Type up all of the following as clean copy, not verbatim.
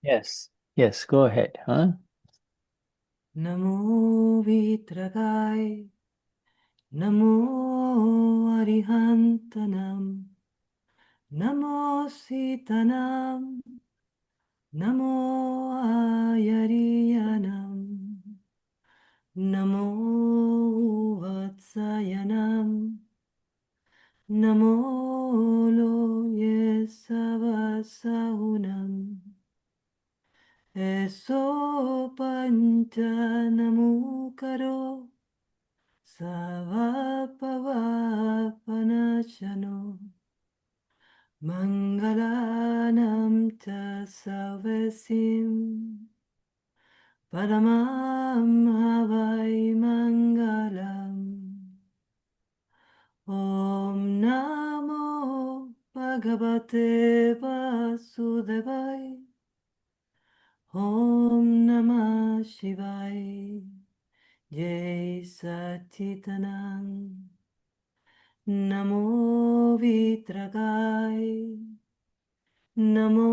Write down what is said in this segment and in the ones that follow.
Yes. Yes, go ahead. Huh? Namo Vitragai, Namo Arihantanam, Namo Sitanam, Namo Ayariyanam, Namo Vatsayanam, Namo Loye Savasahunam, Eso Panchanamukaro, Savapavapanachano, Mangalanam cha Savesim, Paramam Havai Mangalam. Om Namo Bhagavate Vasudevaya. Om Namah Shivaya. Jai Satchitanand. Namo Vitragai. Namo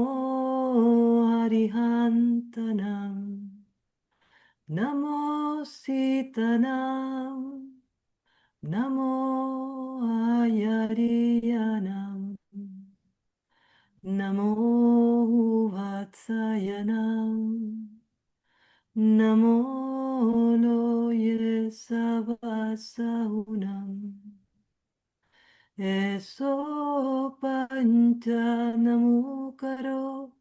Arihantanam. Namo Sitanam. Namo Ayariyanam. Namo Vatsayanam. Namo Loye Savasahunam. Eso Panchanamukaro,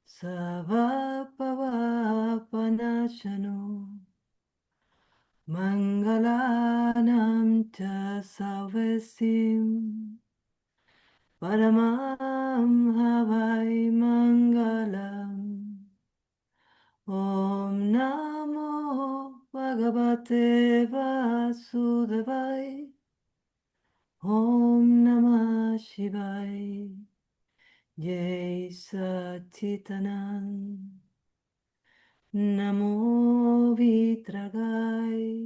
Savapavapanachano, Mangalanam cha Savesim, Paramam Havai Mangalam. Om Namo Bhagavate Vasudevaya. Om Namah Shivaya. Jai Satchitanand. Namo Vitragai.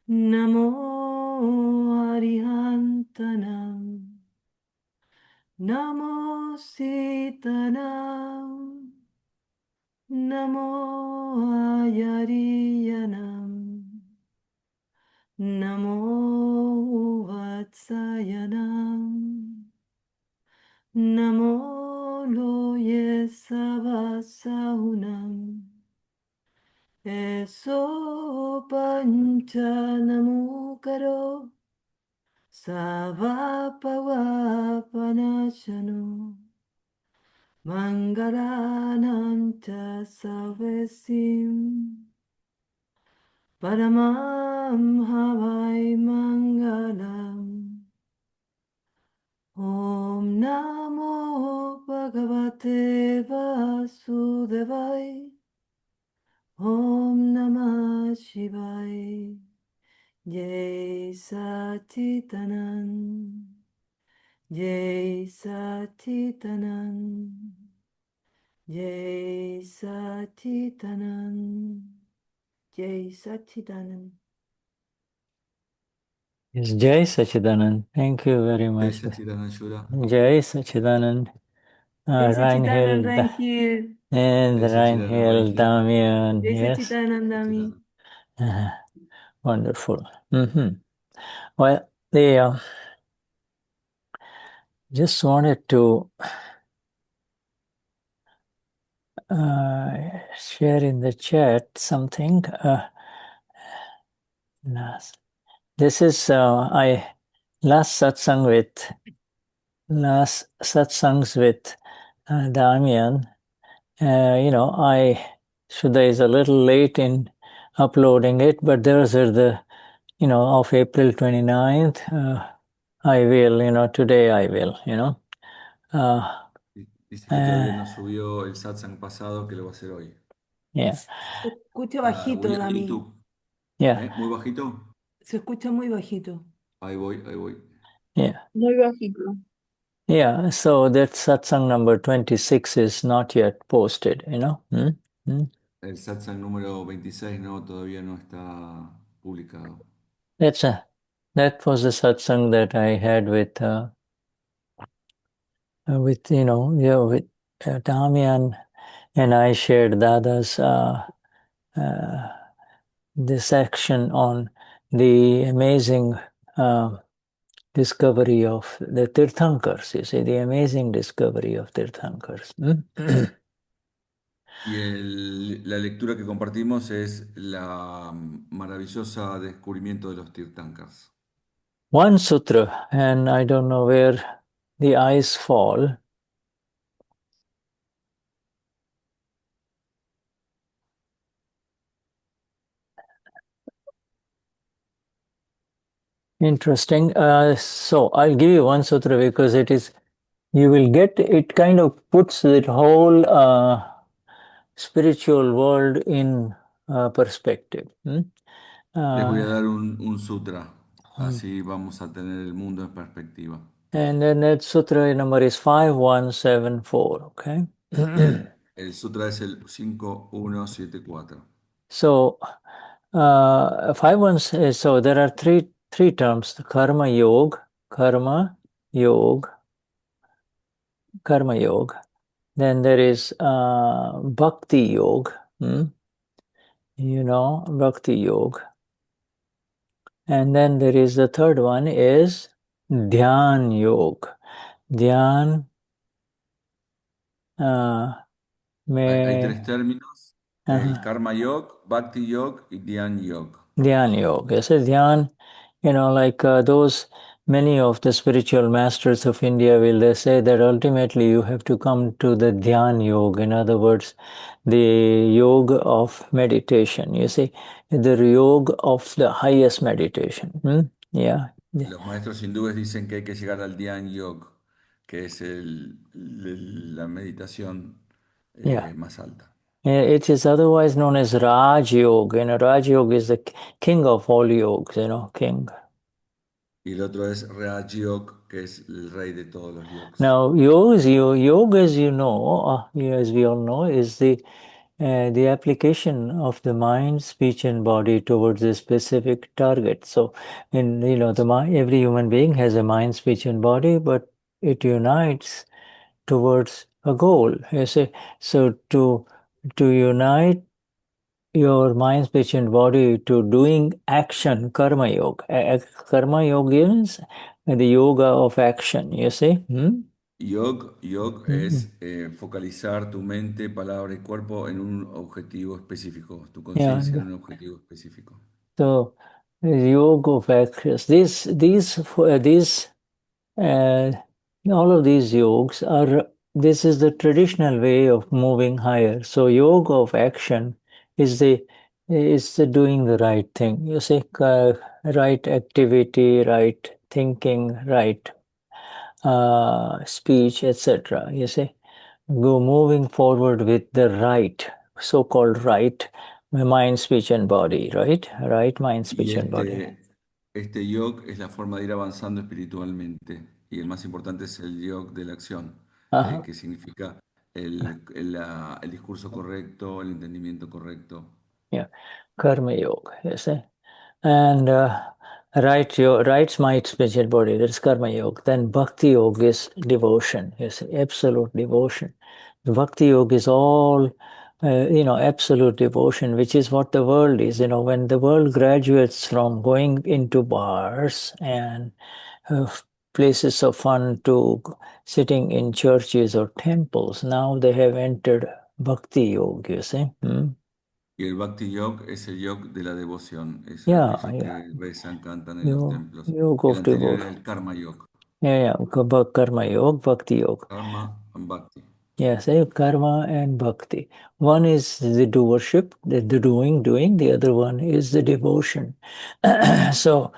Namo Arihantanam. Namo Sitanam. Namo Ayariyanam. Namo Vatsayanam. Namo Loye Savasahunam. Eso Panchanamukaro, Savapavapanachano, Mangalanam cha Savesim, Paramam Havai Mangalam. Om Namo Bhagavate Vasudevaya. Om Namah Shivaya. Jai Satchitanand. Jai Satchitanand. Jai Satchitanand. Jai Satchitanand. Yes, Jai Sachidanand. Thank you very Jai much. Satchidanand Shura. Jai Sachidanand. Jai Satchitanand Rangel Rangel. and Jai Satchidanand Rangel Valenji. Damian. Jai Yes. Satchitanand Dami. Satchidanand. Uh, Wonderful. Well, they just wanted to share in the chat something. This is last satsangs with Damian. Shuddha is a little late in uploading it, but those are the, of April 29th. I will, today I will, Dice que todavía no subió el satsang pasado, que lo va a hacer hoy. Yeah. Se escucha Ah, voy bajito, a Dami. YouTube. Yeah. ¿Muy bajito? Se escucha muy bajito. Ahí voy, ahí voy. Yeah. Muy bajito. Yeah. So that satsang number 26 is not yet posted, El satsang número 26 no, todavía no está publicado. That was the satsang that I had with Damian and I shared Dada's this section on the amazing discovery of the Tirthankars. You see, the amazing discovery of Tirthankars. Y la lectura que compartimos es la maravillosa descubrimiento de los Tirthankars. One sutra, and I don't know where the eyes fall. Interesting. So I'll give you one sutra because it is, you will get, it kind of puts that whole spiritual world in perspective. Les voy a dar un sutra, así vamos a tener el mundo en perspectiva. And then that sutra number is 5174, okay? El sutra es el 5174. So, 51, so there are three terms, the karma yoga, karma yoga. Then there is bhakti yoga, bhakti yoga. And then there is the third one is Dhyan yoga. Dhyan Hay tres términos, el karma yoga, bhakti yoga y dhyan yoga. Dhyan yoga. Yes, Dhyan, like those, many of the spiritual masters of India they say that ultimately you have to come to the Dhyan yoga. In other words, the yoga of meditation. You see, the yoga of the highest meditation. Yeah. Los maestros hindúes dicen que hay que llegar al dhyan yoga, que es la meditación más alta. It is otherwise known as Raj Yoga. Raj Yoga is the king of all yogas, king. Y el otro es Raj Yoga, que es el rey de todos los yogas. Now, yoga, as we all know, is the application of the mind, speech, and body towards a specific target. So, every human being has a mind, speech, and body, but it unites towards a goal. You see, so to unite your mind, speech, and body to doing action, karma yoga. Karma yoga is the yoga of action, you see. Yog es focalizar tu mente, palabra y cuerpo en un objetivo específico, tu conciencia en un objetivo específico. So, yoga of actions. All of these yogas are. This is the traditional way of moving higher. So, yoga of action is the doing the right thing. You see, right activity, right thinking, right speech, etc. You see, moving forward with the right, so-called right, mind, speech, and body. Right, mind, speech, and body. Este yoga es la forma de ir avanzando espiritualmente y el más importante es el yoga de la acción, que significa el discurso correcto, el entendimiento correcto. Yeah, karma yoga, you see. And right's mind, speech, and body, that's karma yoga. Then bhakti yoga is devotion, you see, absolute devotion. Bhakti yoga is all, absolute devotion, which is what the world is. When the world graduates from going into bars and places of fun to sitting in churches or temples, now they have entered bhakti yoga, you see. Y el Bhakti Yoga es el yoga de la devoción, es aquellos que rezan, cantan en los templos. El anterior era el Karma Yoga. Karma Yoga, Bhakti Yoga. Karma and Bhakti. Yes, karma and bhakti. One is the doership, the doing, the other one is the devotion. So,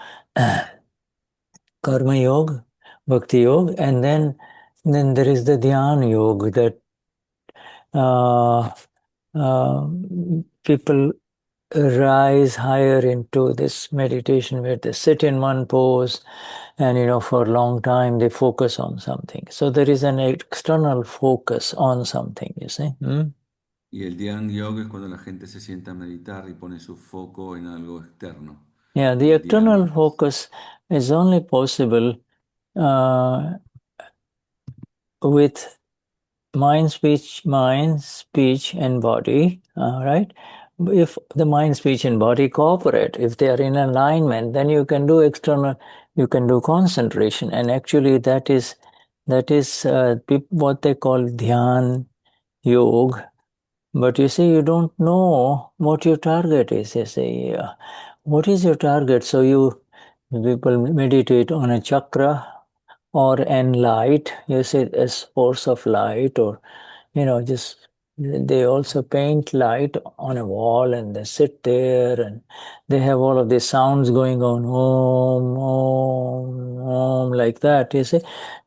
karma yoga, bhakti yoga, and then there is the dhyan yoga that people rise higher into this meditation where they sit in one pose and for a long time they focus on something. So there is an external focus on something, you see. Y el Dhyan Yoga es cuando la gente se sienta a meditar y pone su foco en algo externo. Yeah, the external focus is only possible with mind, speech, and body, right? If the mind, speech, and body cooperate, if they are in alignment, then you can do concentration. And actually that is what they call Dhyan yoga. But you see, you don't know what your target is. You say, what is your target? So people meditate on a chakra or an light. You say a source of light, or just they also paint light on a wall and they sit there and they have all of these sounds going on, om, om, om, like that. You see,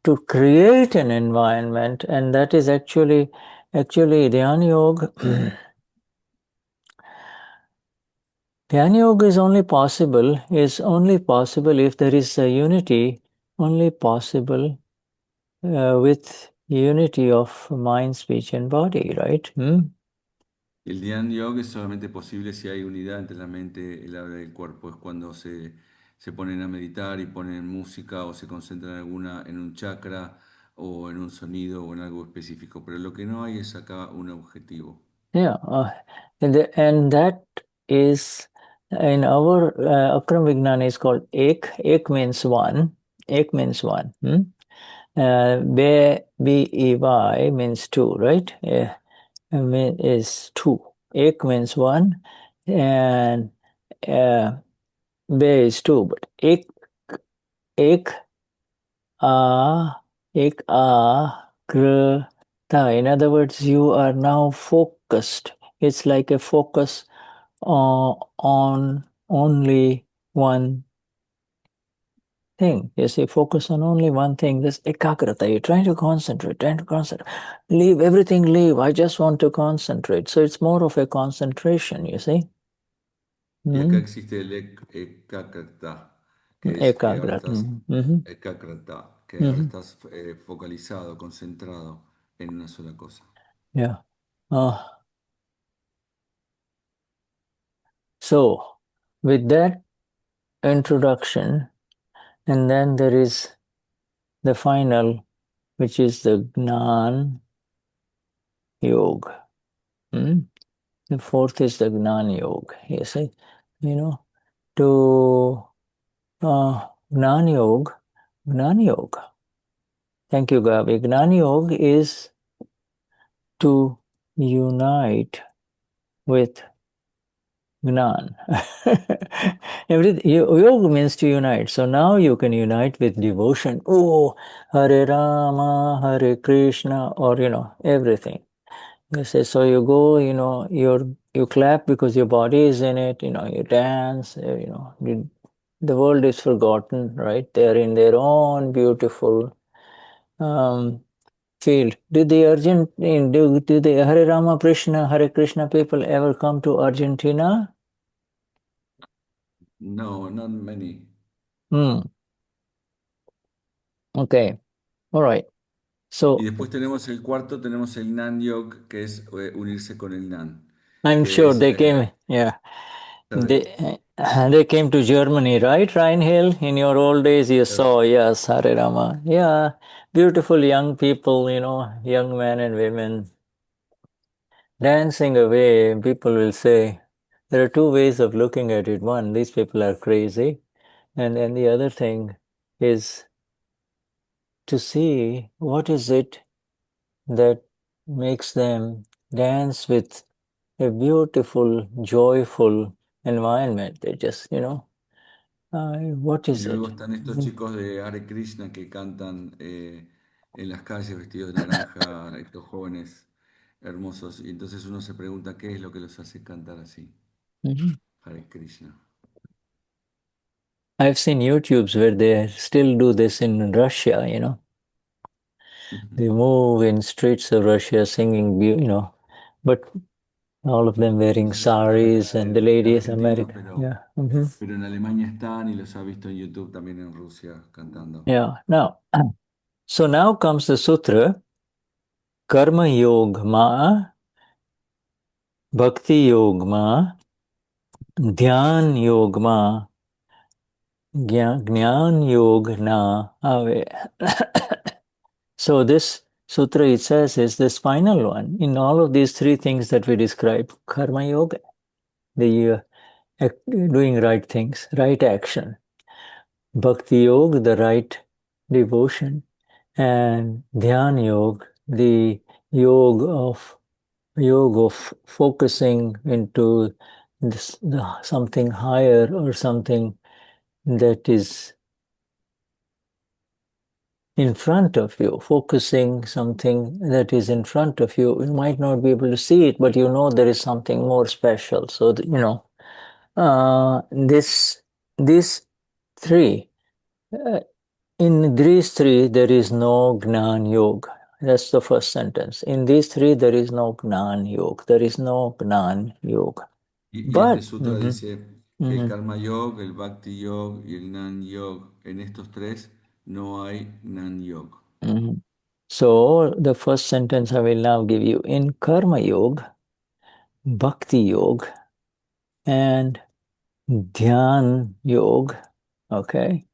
to create an environment, and that is actually Dhyan Yoga. Dhyan Yoga is only possible if there is a unity, only possible with unity of mind, speech, and body, right? El Dhyan Yoga es solamente posible si hay unidad entre la mente, el habla y el cuerpo. Es cuando se ponen a meditar y ponen música o se concentran en un chakra o en un sonido o en algo específico. Pero lo que no hay es acá un objetivo. Yeah, and that is in our Akram Vignan is called Ek. Ek means one. Ek means one. B-E-Y means two, right? Is two. Ek means one, and Be is two. But ek aagrata. In other words, you are now focused. It's like a focus on only one thing. You see, focus on only one thing. This ekagrata. You're trying to concentrate. Leave everything, leave. I just want to concentrate. So it's more of a concentration, you see. Y acá existe el ekagrata, que es que ahora Ekagrata. estás ekagrata, que ahora estás focalizado, concentrado en una sola cosa. Yeah. So, with that introduction, and then there is the final, which is the Gnan Yoga. The fourth is the Gnan Yoga. You see, to Gnan Yoga. Thank you, Gabi. Gnan Yoga is to unite with Gnan. Yoga means to unite. So now you can unite with devotion. Oh, Hare Rama, Hare Krishna, or everything. You say, so you go, you clap because your body is in it, you dance, the world is forgotten, right? They're in their own beautiful field. Do the Hare Rama Krishna, Hare Krishna people ever come to Argentina? No, not many. Okay, all right. So Y después tenemos el cuarto, tenemos el Nan Yog, que es unirse con el Nan. I'm Que sure es, they came, yeah. They came to Germany, right, Reinhill? In your old days, you saw, yes, Hare Rama. Yeah, beautiful young people, young men and women dancing away. People will say, there are two ways of looking at it. One, these people are crazy. And then the other thing is to see what is it that makes them dance with a beautiful, joyful environment. They just, what Y is luego it? están estos chicos de Hare Krishna que cantan en las calles vestidos de naranja, estos jóvenes hermosos. Y entonces uno se pregunta qué es lo que los hace cantar así. Hare Krishna. I've seen YouTubes where they still do this in Russia, They move in streets of Russia singing, but all of them wearing No sé si están saris acá and the en ladies, Argentina, America. Yeah. pero en Alemania están y los ha visto en YouTube también en Rusia cantando. Yeah. Now comes the sutra, Karma Yoga Ma, Bhakti Yoga Ma, Dhyan Yoga Ma, Gnan Yoga Na Ave. So this sutra it says is this final one. In all of these three things that we describe, karma yoga, the doing right things, right action, bhakti yoga, the right devotion, and dhyan yoga, the yoga of focusing into something higher or something that is in front of you, focusing something that is in front of you. You might not be able to see it, but you know there is something more special. So, these three, in these three, there is no Gnan Yoga. That's the first sentence. In these three, there is no Gnan Yoga. There is no Gnan Yoga. Y este But, sutra dice que el Karma Yoga, el Bhakti Yoga y el Gnan Yoga, en estos tres no hay Gnan Yoga. So, the first sentence I will now give you. In Karma Yoga, Bhakti Yoga, and Dhyan Yoga, okay,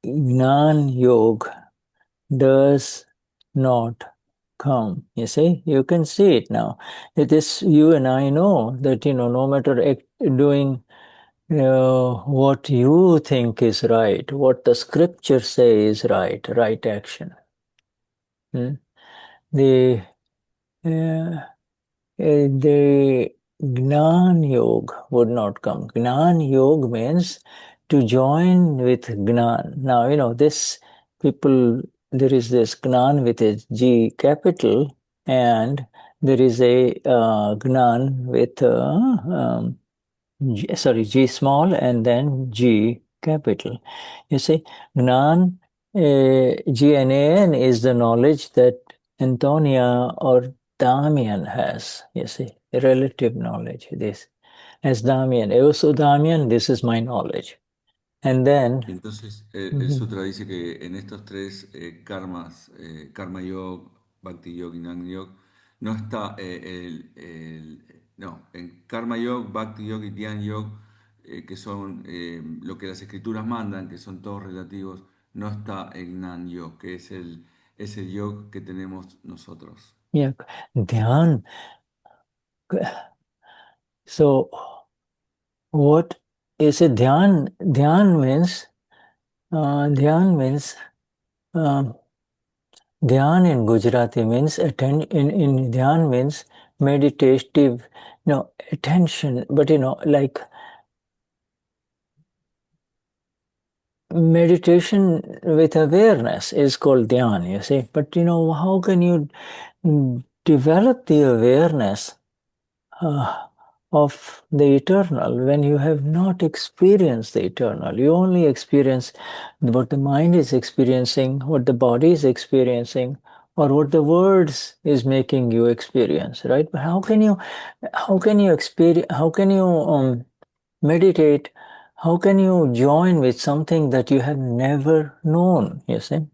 Gnan Yoga does not come. You see, you can see it now. It is, you and I know that, no matter doing what you think is right, what the scriptures say is right action. The the Gnan Yoga would not come. Gnan Yoga means to join with Gnan. Now, this people, there is this Gnan with a G capital, and there is a Gnan with G small and then G capital. You see, Gnan, GNAN is the knowledge that Antonia or Damian has. You see, relative knowledge. This as Damian. Also, Damian, this is my knowledge. And then. Entonces, el sutra dice que en estos tres karmas, Karma Yoga, Bhakti Yoga y Gnan Yoga, no está no, en Karma Yoga, Bhakti Yoga y Dhyan Yoga, que son lo que las escrituras mandan, que son todos relativos, no está en Gnan Yoga, que es el yoga que tenemos nosotros. Yeah, Dhyan. So, what is it? Dhyan? Dhyan means. Dhyan in Gujarati means in Dhyan means meditative, attention, but like meditation with awareness is called Dhyan, you see. But how can you develop the awareness of the eternal when you have not experienced the eternal? You only experience what the mind is experiencing, what the body is experiencing, or what the words is making you experience, right? But how can you experience, how can you meditate, how can you join with something that you have never known, you see?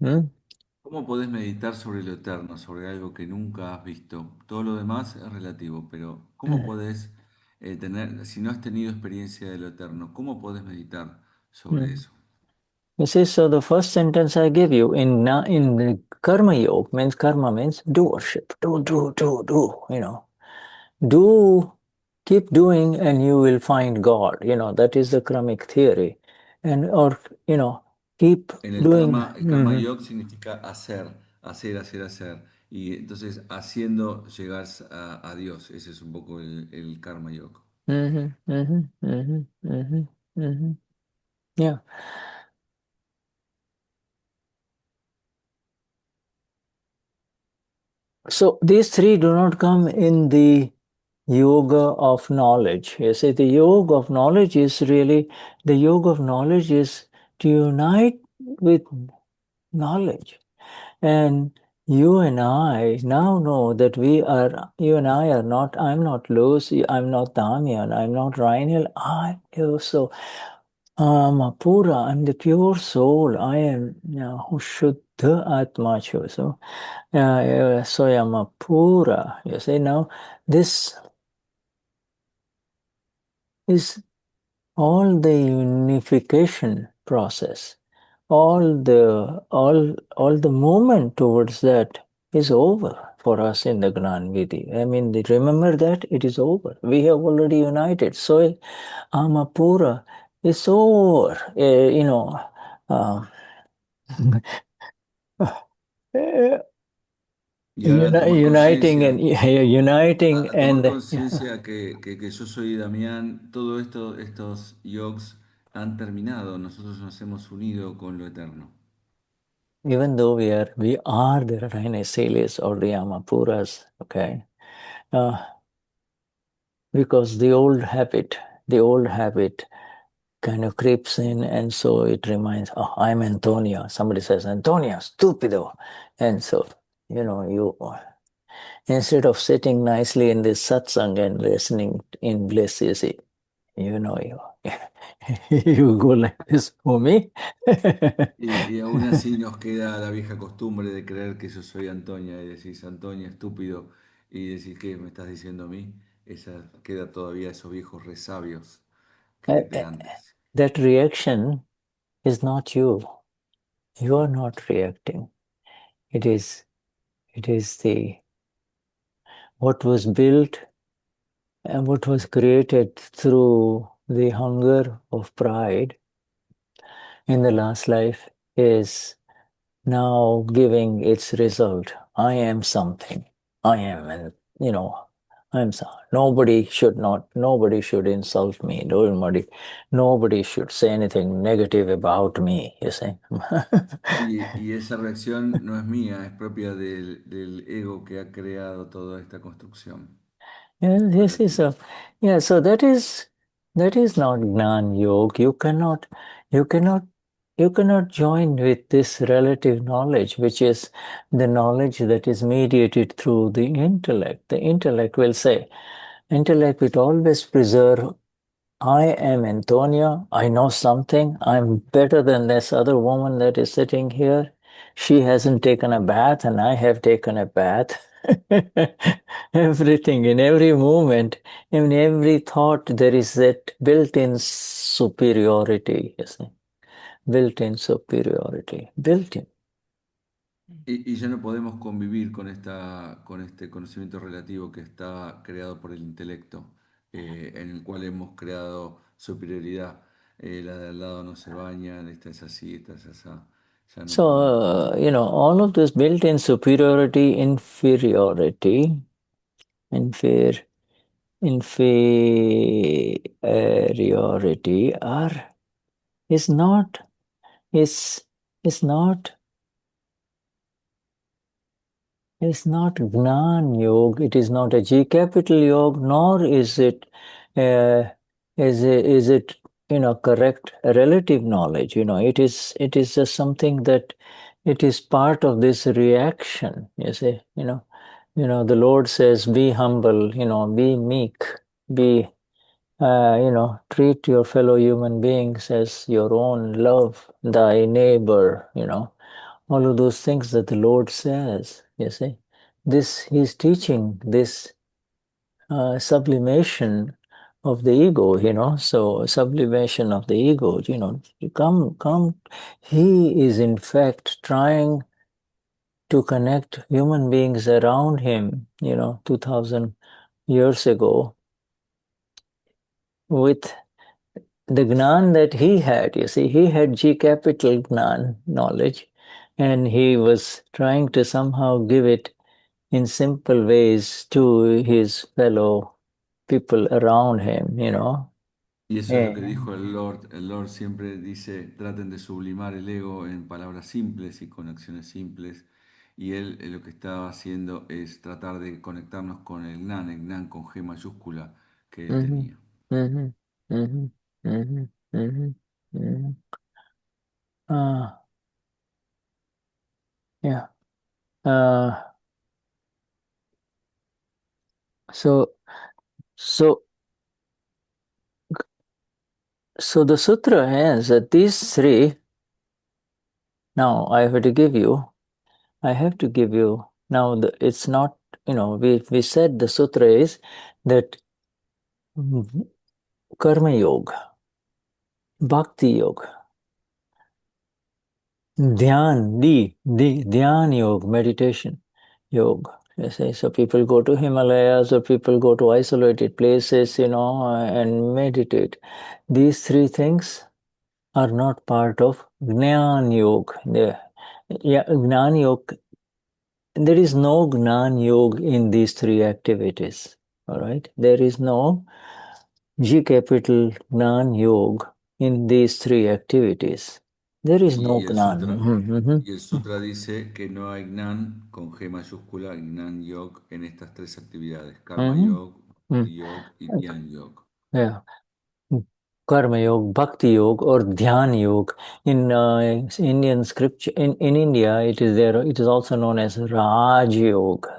¿Cómo podés meditar sobre lo eterno, sobre algo que nunca has visto? Todo lo demás es relativo, pero ¿cómo podés tener, si no has tenido experiencia de lo eterno, cómo podés meditar sobre eso? You see, so the first sentence I give you in the karma yoga means karma means do worship, do, do, keep doing and you will find God. That is the karmic theory, or keep En el doing. karma yoga significa hacer, hacer, hacer, hacer. Y entonces haciendo llegar a Dios. Ese es un poco el karma yoga. Yeah. So these three do not come in the yoga of knowledge. You see, the yoga of knowledge is really, the yoga of knowledge is to unite with knowledge. And you and I now know that you and I are not, I'm not Lucy, I'm not Damian, I'm not Reinel, I also am a Pura, I'm the pure soul, I am Shuddha Atma. So, Soyama Pura. You see, now this is all the unification process all the movement towards that is over for us in the Gnan Vidhi. I mean, remember that it is over. We have already united. So Amapura is over. Y ahora tomar Uniting conciencia, and uniting a tomar and conciencia que yo soy Damián, todo esto, estos yogs han terminado, nosotros nos hemos unido con lo eterno. even though we are the Rhinesilis or the Amapuras, okay, because the old habit kind of creeps in, and so it reminds, oh, I'm Antonia. Somebody says, Antonia, stupido. And so, you instead of sitting nicely in this satsang and listening in bliss, you see, you you go like this for me. Y aún así nos queda la vieja costumbre de creer que yo soy Antonia y decís, Antonia, estúpido, y decís, ¿qué me estás diciendo a mí? Esa, queda todavía esos viejos resabios de antes. That reaction is not you. You are not reacting. It is what was built and what was created through the hunger of pride in the last life is now giving its result. I am something. I am, and I'm so. Nobody should insult me. Nobody should say anything negative about me, you see. Y esa reacción no es mía, es propia del ego que ha creado toda esta construcción Yeah, relativa. so that is not Gnan Yoga. You cannot join with this relative knowledge, which is the knowledge that is mediated through the intellect. The intellect will always preserve, I am Antonia. I know something. I'm better than this other woman that is sitting here. She hasn't taken a bath and I have taken a bath. Everything, in every moment, in every thought, there is that built-in superiority, you see. Built-in superiority. Built-in. Y ya no podemos convivir con este conocimiento relativo que está creado por el intelecto, en el cual hemos creado superioridad. La de al lado no se baña, esta es así, esta es así. Ya no podemos So, convivir. all of this built-in superiority, inferiority, inferiority is not is is not Gnan Yoga. It is not a G capital Yoga, nor is it uh, correct relative knowledge. It is just something that it is part of this reaction. You see, the Lord says, "Be humble. Be meek. Be treat your fellow human beings as your own. Love thy neighbor." All of those things that the Lord says, you see. He's teaching this sublimation of the ego, so sublimation of the ego, you come, he is in fact trying to connect human beings around him, 2000 years ago with the Gnan that he had. You see, he had G capital Gnan knowledge, and he was trying to somehow give it in simple ways to his fellow people around him. Y eso es lo que And dijo el Lord. El Lord siempre dice, traten de sublimar el ego en palabras simples y con acciones simples. Y él lo que estaba haciendo es tratar de conectarnos con el Gnan con G mayúscula que él mhm, tenía. mhm, mhm, mhm, mhm, mhm. Uh, yeah. Uh, so so so the sutra has that these three. Now I have to give you. Now it's not. We said the sutra is that karma yoga, bhakti yoga, Dhyan, Dhyan yoga, meditation yoga. You say, so people go to Himalayas or people go to isolated places, and meditate. These three things are not part of Gnan Yoga. Gnan Yoga, there is no Gnan Yoga in these three activities. All right, there is no G capital Gnan Yoga in these three activities. There is no Y el Gnan. sutra, y el sutra dice que no hay Gnan con G mayúscula, Gnan Yog en estas tres actividades: Karma Yog, Bhakti Yog y Dhyan Yog. Yeah. Karma Yoga, Bhakti Yoga, or Dhyan Yoga. In Indian scripture, in India, it is there. It is also known as Raj Yoga.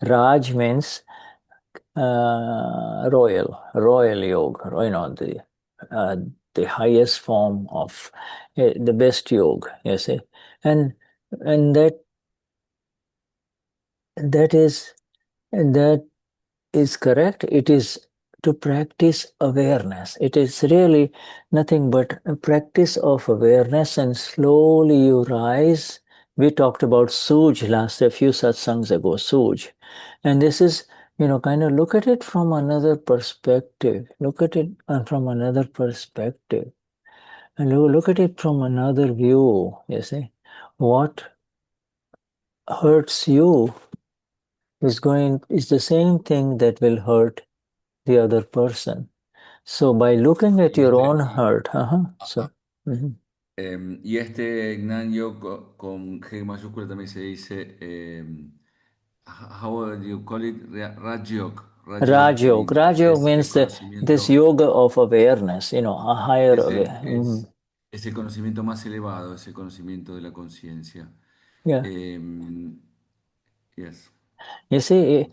Raj means royal yoga. The highest form of the best yoga. You see, and that is correct. It is to practice awareness. It is really nothing but a practice of awareness, and slowly you rise. We talked about Suj a few satsangs ago, Suj. And this is, kind of look at it from another perspective. Look at it from another perspective. And look at it from another view, you see. What hurts you is the same thing that will hurt the other person. So by looking at your own hurt, y este Gnan Yog con G mayúscula también se dice, how do you call it? Raj Yog. Raj Yoga. Raj Yoga Es el means this conocimiento, yoga of awareness, a higher es, es el conocimiento más elevado, es el conocimiento de la conciencia. Yeah. Yes. You see,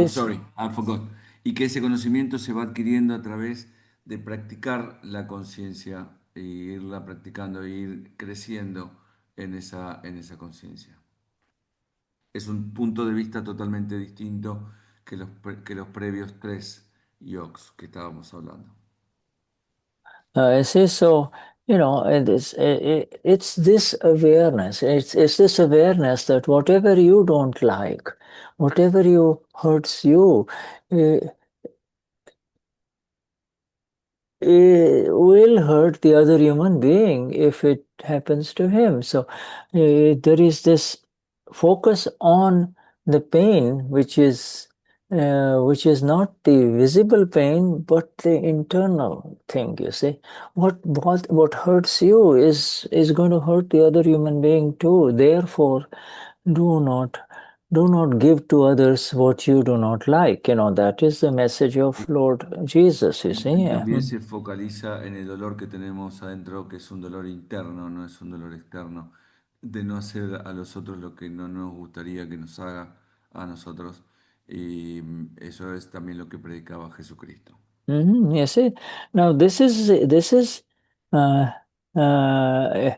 Sorry, I forgot. Y que ese conocimiento se va adquiriendo a través de practicar la conciencia e irla practicando e ir creciendo en esa conciencia. Es un punto de vista totalmente distinto que los previos tres yogs que estábamos hablando. see, so it's this awareness. It's this awareness that whatever you don't like, whatever you hurts you, it will hurt the other human being if it happens to him. So there is this focus on the pain, which is not the visible pain, but the internal thing. You see, what hurts you is going to hurt the other human being too. Therefore, do not give to others what you do not like. That is the message of Lord Jesus, you see. Y también se focaliza en el dolor que tenemos adentro, que es un dolor interno, no es un dolor externo, de no hacer a los otros lo que no nos gustaría que nos haga a nosotros. Y eso es también lo que predicaba Jesucristo. You see, now this is uh, uh,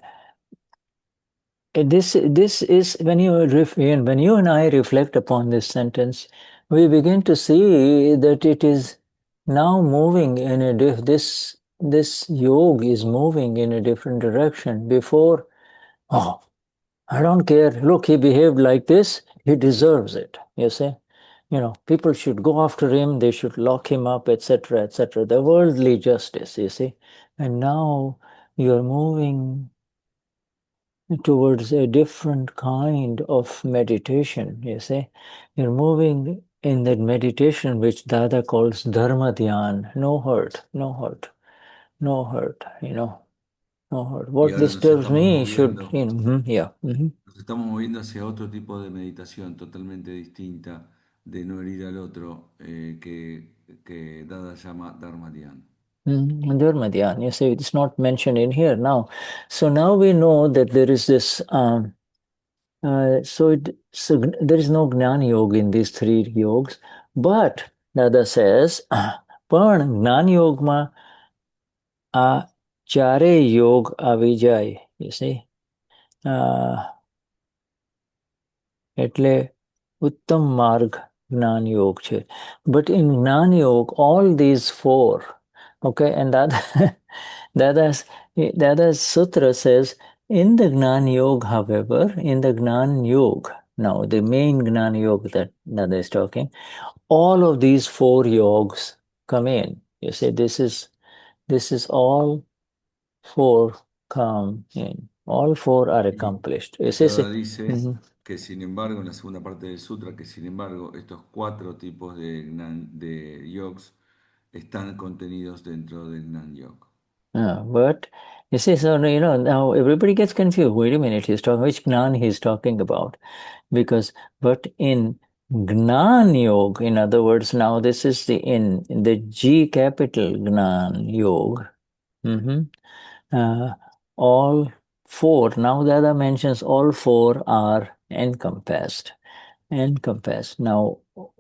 this is when you and I reflect upon this sentence, we begin to see that it is now moving in a this yoga is moving in a different direction. Before, oh, I don't care. Look, he behaved like this. He deserves it. You see, people should go after him. They should lock him up, etc., etc. The worldly justice. You see, and now you're moving towards a different kind of meditation, you see. You're moving in that meditation which Dada calls Dharma Dhyan. No hurt, no hurt, no hurt, no hurt. Y What ahora disturbs me should, nos estamos moviendo hacia otro tipo de meditación totalmente distinta, de no herir al otro, que Dada llama Dharma Dhyan. Dharma Dhyan. You see, it's not mentioned in here now. So now we know that there is this so there is no Gnani Yoga in these three yogas, but Dada says, પણ જ્ઞાન યોગમાં આ ચારેય યોગ આવી જાય. You see, એટલે ઉત્તમ માર્ગ જ્ઞાન યોગ છે. But in જ્ઞાન યોગ, all these four, okay, and that Dada's sutra says, in the Gnan Yoga, however, in the Gnan Yoga, now the main Gnan Yoga that Dada is talking, all of these four yogas come in. You see, this is all four come in. All four are accomplished. You Y see, Dada dice que sin embargo, en la segunda parte del sutra, que sin embargo estos cuatro tipos de yogs están contenidos dentro del Gnan Yog. but you see, so now everybody gets confused. Wait a minute, he's talking which Gnan he's talking about. But in Gnan Yoga, in other words, now this is in the G capital Gnan Yoga. All four, now Dada mentions all four are encompassed. Now,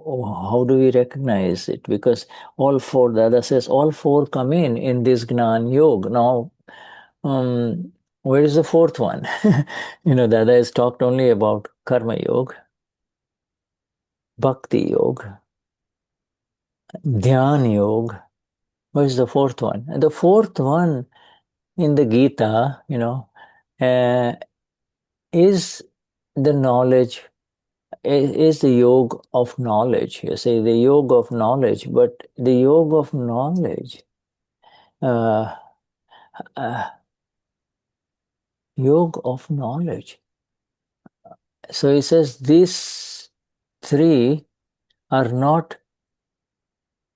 how do we recognize it? Because all four, Dada says, all four come in this Gnan Yoga. Now, where is the fourth one? Dada has talked only about Karma Yoga, Bhakti Yoga, Dhyan Yoga. Where is the fourth one? And the fourth one in the Gita, is the knowledge, is the yoga of knowledge. You say the yoga of knowledge, but the yoga of knowledge, uh, yoga of knowledge. So he says these three are not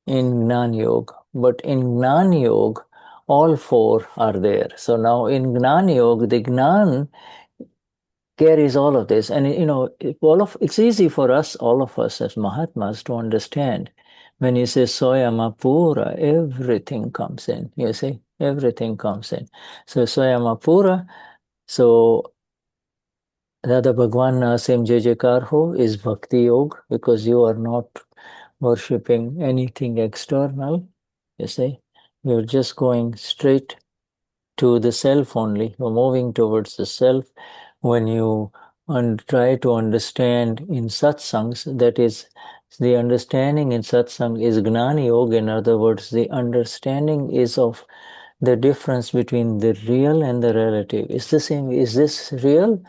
in Gnan Yoga, but in Gnan Yoga, all four are there. So now in Gnan Yoga, the Gnan carries all of this. And it's easy for us, all of us as Mahatmas, to understand. When you say Soyama Pura, everything comes in. You see, everything comes in. So Soyama Pura, so Dada Bhagwan Nasim Jai Jaikar Ho is Bhakti Yoga, because you are not worshipping anything external. You see, you're just going straight to the self only. You're moving towards the self. When you try to understand in satsangs, that is, the understanding in satsang is Gnani Yoga. In other words, the understanding is of the difference between the real and the relative. It's the same. Is this real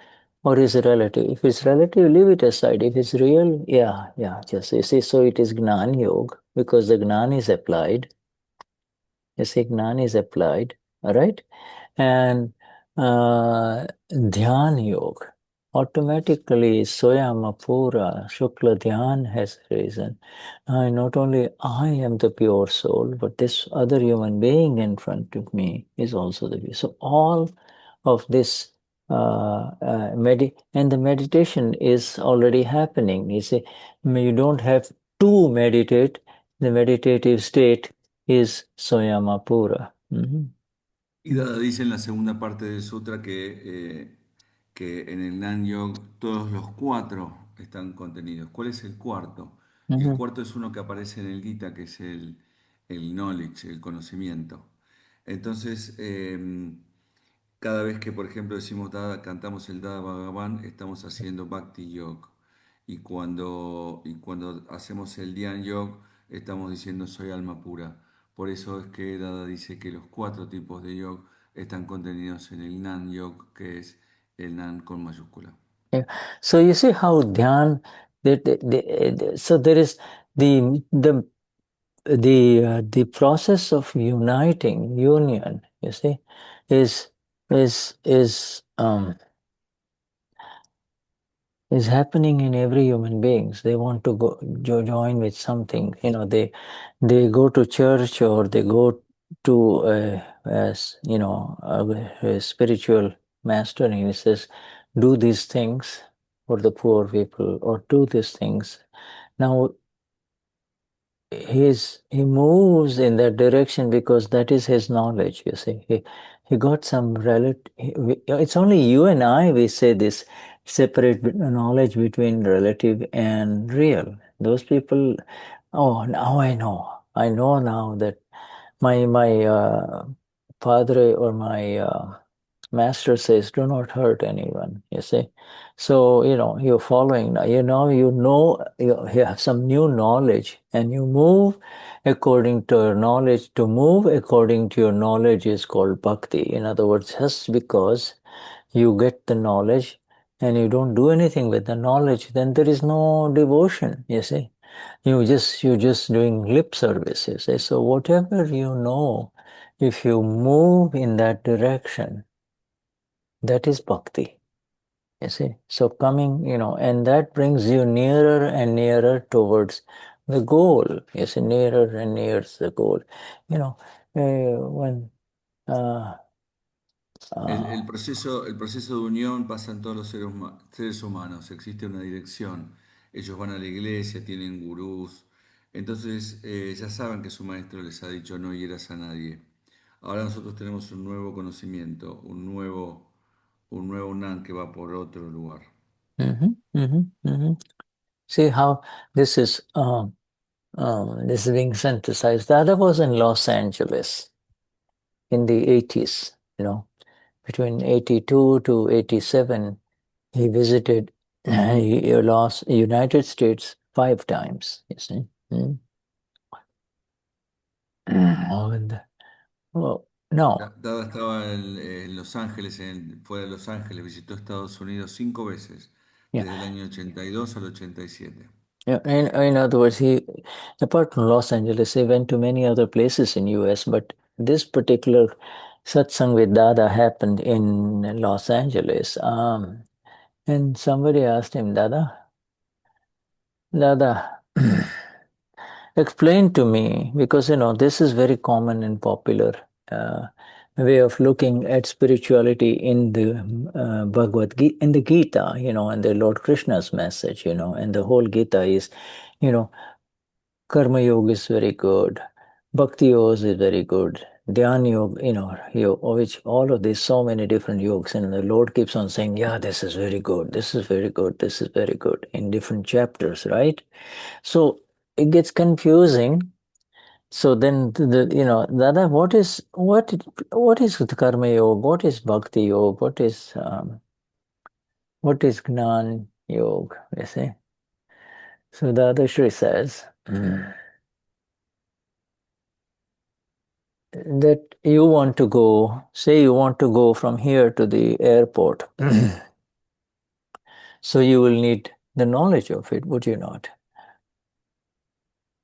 or is it relative? If it's relative, leave it aside. If it's real, just you see. So it is Gnani Yoga, because the Gnani is applied. You see, Gnani is applied. All right. And Dhyan Yoga. Automatically, Soyama Pura, Shukla Dhyan has arisen. Not only I am the pure soul, but this other human being in front of me is also the pure. So all of this, and the meditation is already happening. You see, you don't have to meditate. The meditative state is Soyama Pura. Y Dada dice en la segunda parte del sutra que en el Gnan Yog todos los cuatro están contenidos. ¿Cuál es el cuarto? Y el cuarto es uno que aparece en el Gita, que es el knowledge, el conocimiento. Entonces, cada vez que, por ejemplo, decimos Dada, cantamos el Dada Bhagavan, estamos haciendo Bhakti Yog. Y cuando hacemos el Dhyan Yog, estamos diciendo soy alma pura. Por eso es que Dada dice que los cuatro tipos de Yog están contenidos en el Nan Yog, que es el Nan con mayúscula. Yeah. So you see how Dhyan, so there is the process of union. You see, is is happening in every human beings. They want to go join with something. They go to church, or they go to a spiritual master, and he says, do these things for the poor people, or do these things. Now he moves in that direction because that is his knowledge. You see, he got some relative. It's only you and I, we say this separate knowledge between relative and real. Those people, oh, now I know now that my padre or my master says, do not hurt anyone. You see, So, you're following now. You have some new knowledge, and you move according to your knowledge. To move according to your knowledge is called bhakti. In other words, just because you get the knowledge and you don't do anything with the knowledge, then there is no devotion, you see. You're just doing lip service, you see. So whatever you know, if you move in that direction, that is bhakti. You see, so coming, and that brings you nearer and nearer towards the goal. You see, nearer and nearer to the goal. When El proceso de unión pasa en todos los seres humanos. Existe una dirección. Ellos van a la iglesia, tienen gurús. Entonces ya saben que su maestro les ha dicho no hieras a nadie. Ahora nosotros tenemos un nuevo conocimiento, un nuevo Nan que va por otro lugar. See how this is being synthesized. The other was in Los Angeles in the 80s, between 82 to 87. He visited United States 5 times, you see. No. Dada estaba en Los Ángeles, fuera de Los Ángeles, visitó Estados Unidos 5 veces, desde el año 82 al 87. Yeah, in other words, apart from Los Angeles, he went to many other places in US, but this particular satsang with Dada happened in Los Angeles. And somebody asked him, Dada, explain to me, because this is very common and popular way of looking at spirituality in the Bhagavad Gita, in the Gita, and the Lord Krishna's message, and the whole Gita is, Karma Yoga is very good, Bhakti Yoga is very good, Dhyan Yoga, which all of these, so many different yogas, and the Lord keeps on saying, yeah, this is very good, this is very good, this is very good, in different chapters, right? So it gets confusing. So then, Dada, what is the Karma Yoga? What is Bhakti Yoga? What is Gnan Yoga? You see. So Dadashri says that you want to go from here to the airport. So you will need the knowledge of it, would you not?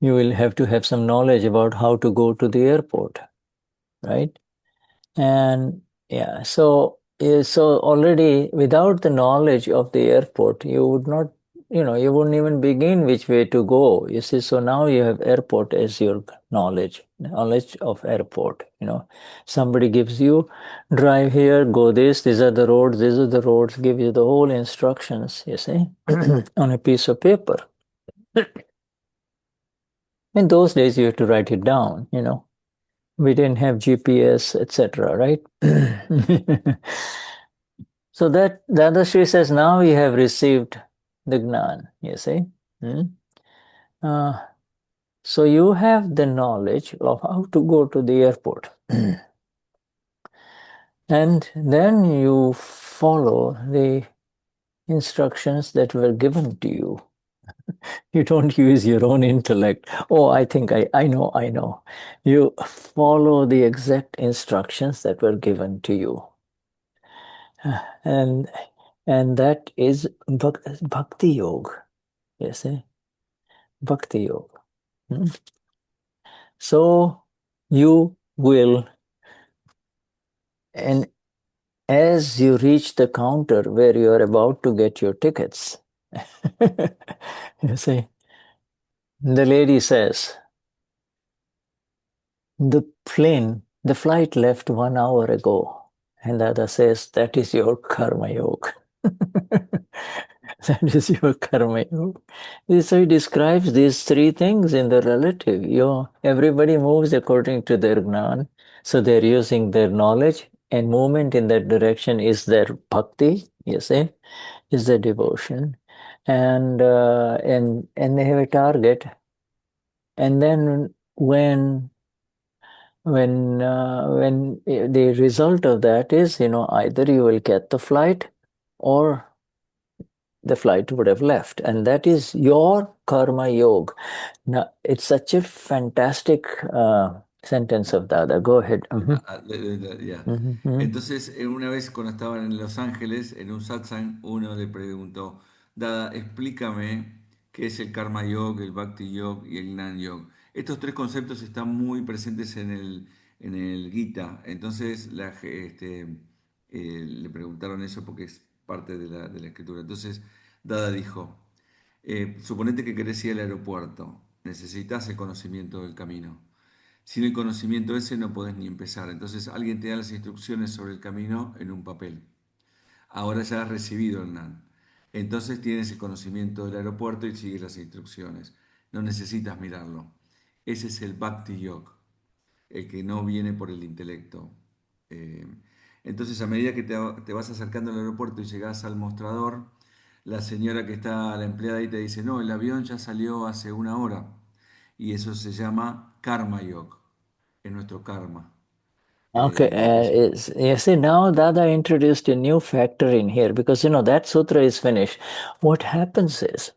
You will have to have some knowledge about how to go to the airport, right? And yeah, so already without the knowledge of the airport, you would not, you wouldn't even begin which way to go. You see, so now you have airport as your knowledge of airport. Somebody gives you, drive here, go this, these are the roads, give you the whole instructions, you see, on a piece of paper. In those days, you have to write it down, We didn't have GPS, etc., right? So that Dadashri says, now we have received the Gnan, you see. So you have the knowledge of how to go to the airport. And then you follow the instructions that were given to you. You don't use your own intellect. Oh, I think I know. You follow the exact instructions that were given to you. And that is Bhakti Yoga. You see? Bhakti Yoga. So you will, and as you reach the counter where you are about to get your tickets, you see, the lady says, the flight left 1 hour ago. And the other says, that is your karma yoga. That is your karma yoga. So he describes these 3 things in the relative. Everybody moves according to their gnan. So they're using their knowledge, and movement in that direction is their bhakti, you see, is their devotion. And they have a target. And then when the result of that is, either you will get the flight or the flight would have left. And that is your karma yoga. Now, it's such a fantastic sentence of Dada. Go ahead. Ya. Mm-hmm. Entonces, una vez cuando estaban en Los Ángeles, en un satsang, uno le preguntó, Dada, explícame qué es el Karma Yoga, el Bhakti Yoga y el Gnan Yoga. Estos tres conceptos están muy presentes en el Gita. Entonces, le preguntaron eso porque es parte de la escritura. Entonces, Dada dijo, suponete que querés ir al aeropuerto, necesitas el conocimiento del camino. Sin el conocimiento ese no podés ni empezar. Entonces alguien te da las instrucciones sobre el camino en un papel. Ahora ya has recibido el Gnan. Entonces tienes el conocimiento del aeropuerto y sigues las instrucciones. No necesitas mirarlo. Ese es el Bhakti Yoga, el que no viene por el intelecto. Eh, entonces a medida que te vas acercando al aeropuerto y llegas al mostrador, la señora que está, la empleada ahí te dice, no, el avión ya salió hace una hora. Y eso se llama Karma Yoga, es nuestro karma. Okay, Eso. you see, now Dada introduced a new factor in here because, that sutra is finished. What happens is,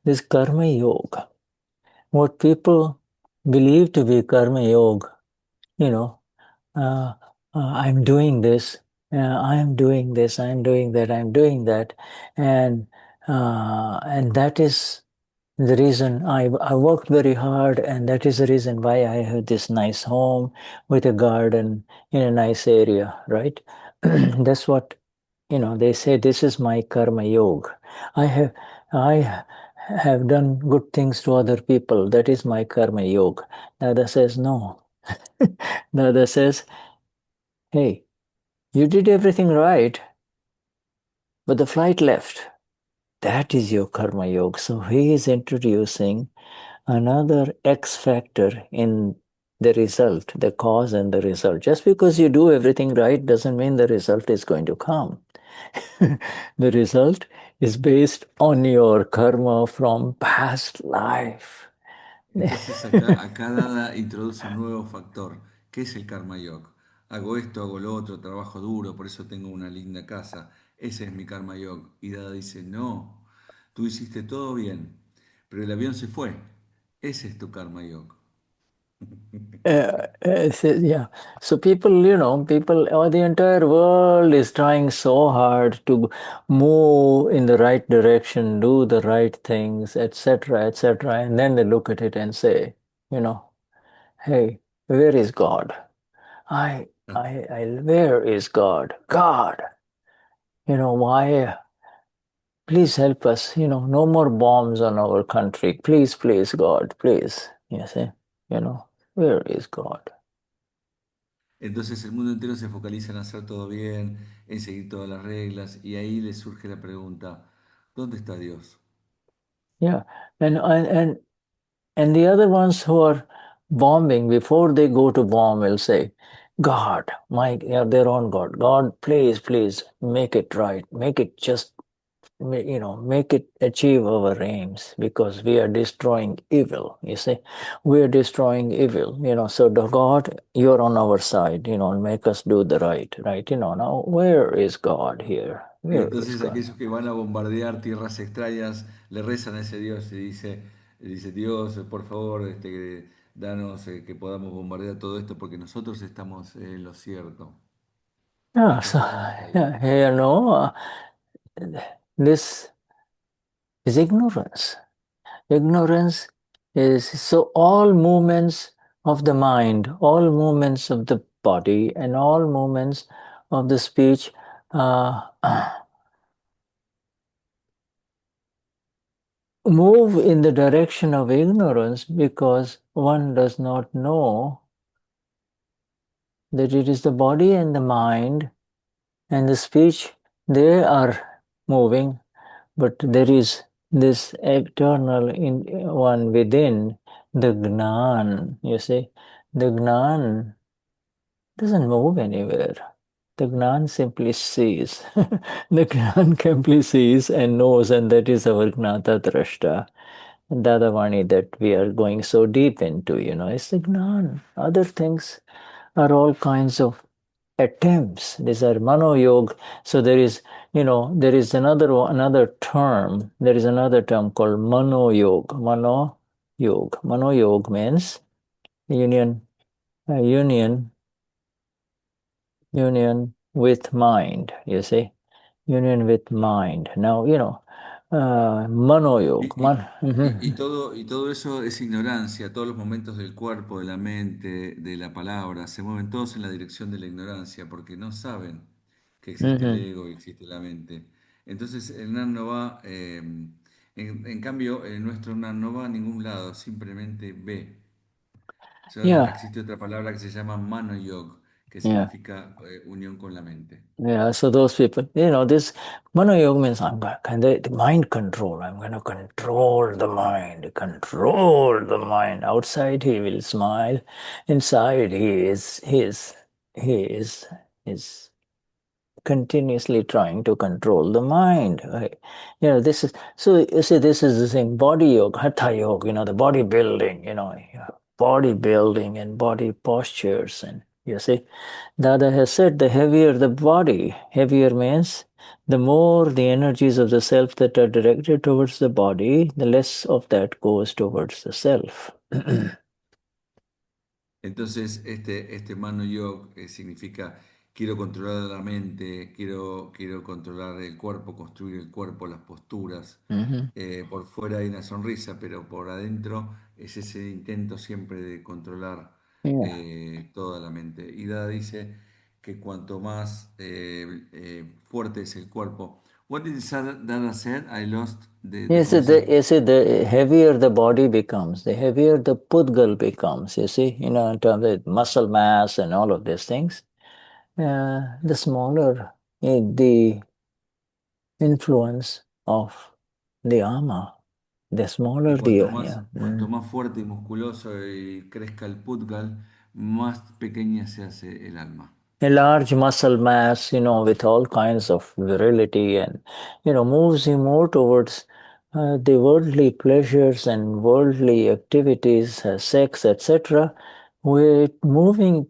this karma yoga, what people believe to be karma yoga, I'm doing this, I'm doing this, I'm doing that, I'm doing that, and that is the reason I worked very hard, and that is the reason why I have this nice home with a garden in a nice area, right? That's what they say. This is my karma yoga. I have done good things to other people. That is my karma yoga. Dada says no. Dada says, hey, you did everything right, but the flight left. That is your karma yoga. So he is introducing another X factor in the result, the cause and the result. Just because you do everything right doesn't mean the result is going to come. The result is based on your karma from past life. Entonces acá Dada introduce un nuevo factor. ¿Qué es el Karma Yoga? Hago esto, hago lo otro, trabajo duro, por eso tengo una linda casa. Ese es mi Karma Yoga. Y Dada dice, no, tú hiciste todo bien, pero el avión se fue. Ese es tu Karma Yoga. Yeah. So people, the entire world is trying so hard to move in the right direction, do the right things, etc., etc. And then they look at it and say, hey, where is God? Where is God? God, why? Please help us. No more bombs on our country. Please, please, God, please. You see, where is God? Entonces el mundo entero se focaliza en hacer todo bien, en seguir todas las reglas, y ahí le surge la pregunta, ¿dónde está Dios? Yeah, and the other ones who are bombing before they go to bomb will say, God, their own God. God, please, please make it right. Make it just make it achieve our aims, because we are destroying evil. You see, we are destroying evil. So the God, you're on our side. And make us do the right. Now where is God here? Y Where is entonces God? aquellos que van a bombardear tierras extrañas le rezan a ese Dios y dice Dios, por favor, danos que podamos bombardear todo esto porque nosotros estamos en lo cierto. Yeah, so Entonces, ¿dónde está Dios? yeah, this is ignorance. Ignorance is so all movements of the mind, all movements of the body, and all movements of the speech uh, move in the direction of ignorance, because one does not know that it is the body and the mind and the speech, they are moving, but there is this eternal one within, the Gnan. You see, the Gnan doesn't move anywhere. The Gnan simply sees. The Gnan simply sees and knows, and that is our Gnata Drashta. Dadavani that we are going so deep into, it's the Gnan. Other things are all kinds of attempts. These are Mano Yoga. So there is there is another term. There is another term called Mano Yoga. Mano Yoga. Mano Yoga means union with mind. You see, union with mind. Now, Mano Yoga. Y todo eso es ignorancia, todos los momentos del cuerpo, de la mente, de la palabra, se mueven todos en la dirección de la ignorancia porque no saben que existe el ego y existe la mente. Entonces el Nan no va, en cambio el nuestro Nan no va a ningún lado, simplemente ve. Yeah, Existe otra palabra que se llama Mano Yog, que yeah. significa unión con la mente. Yeah, so those people, this Mano Yoga means I'm going to the mind control. I'm going to control the mind, control the mind. Outside he will smile. Inside he is continuously trying to control the mind. Right? This is so you see, this is the thing, body yoga, hatha yoga, the body building, body building and body postures, and you see. Dada has said the heavier the body, heavier means the more the energies of the self that are directed towards the body, the less of that goes towards the self. Entonces, este Mano Yoga significa quiero controlar la mente, quiero controlar el cuerpo, construir el cuerpo, las posturas. Por fuera hay una sonrisa, pero por adentro es ese intento siempre de controlar Yeah. toda la mente. Y Dada dice que cuanto más fuerte es el cuerpo. What did Dada said? I lost the concept. The heavier the body becomes, the heavier the pudgal becomes, you see, in terms of muscle mass and all of these things, the smaller the influence of the ama, the Y smaller cuanto más fuerte y musculoso y crezca el pudgal, más pequeña se hace el alma. a large muscle mass, with all kinds of virility and, moves you more towards the worldly pleasures and worldly activities, sex, etc., with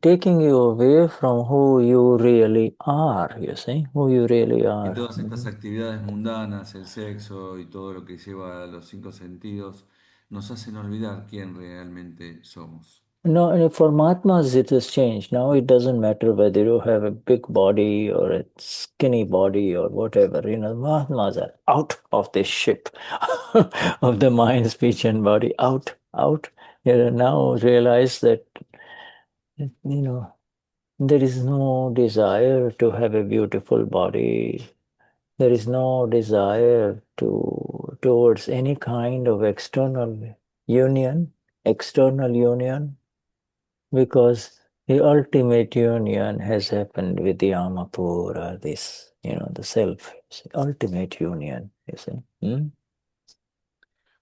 taking you away from who you really are, you see, who you really Y are. todas estas actividades mundanas, el sexo y todo lo que lleva a los cinco sentidos, nos hacen olvidar quién realmente somos. No, for Mahatmas it has changed. Now it doesn't matter whether you have a big body or a skinny body or whatever. Mahatmas are out of this ship of the mind, speech, and body. Out, out. Now realize that, there is no desire to have a beautiful body. There is no desire towards any kind of external union, because the ultimate union has happened with the Amapura, the self, ultimate union, you see.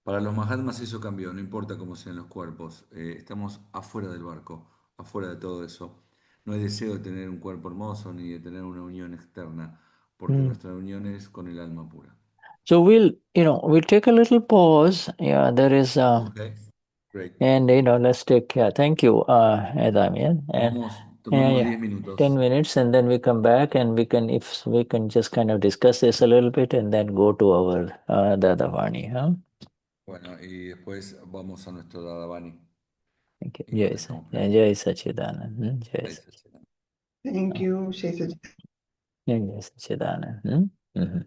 Para los Mahatmas eso cambió, no importa cómo sean los cuerpos, estamos afuera del barco, afuera de todo eso. No hay deseo de tener un cuerpo hermoso ni de tener una unión externa, porque Mm. nuestra unión es con el alma pura. So we'll take a little pause. Yeah, there is, Ok, great. and let's take, thank you, Damian. Yeah, Tomamos yeah, 10 10 minutos. minutes, and then we come back and if we can just kind of discuss this a little bit and then go to our Dadavani, huh? Bueno, y después vamos a nuestro Dadavani Thank you. y contestamos Jai preguntas. Sachidanand. Ahí se llena. Thank you, Shesa. Jai Sachidanand. Mhm.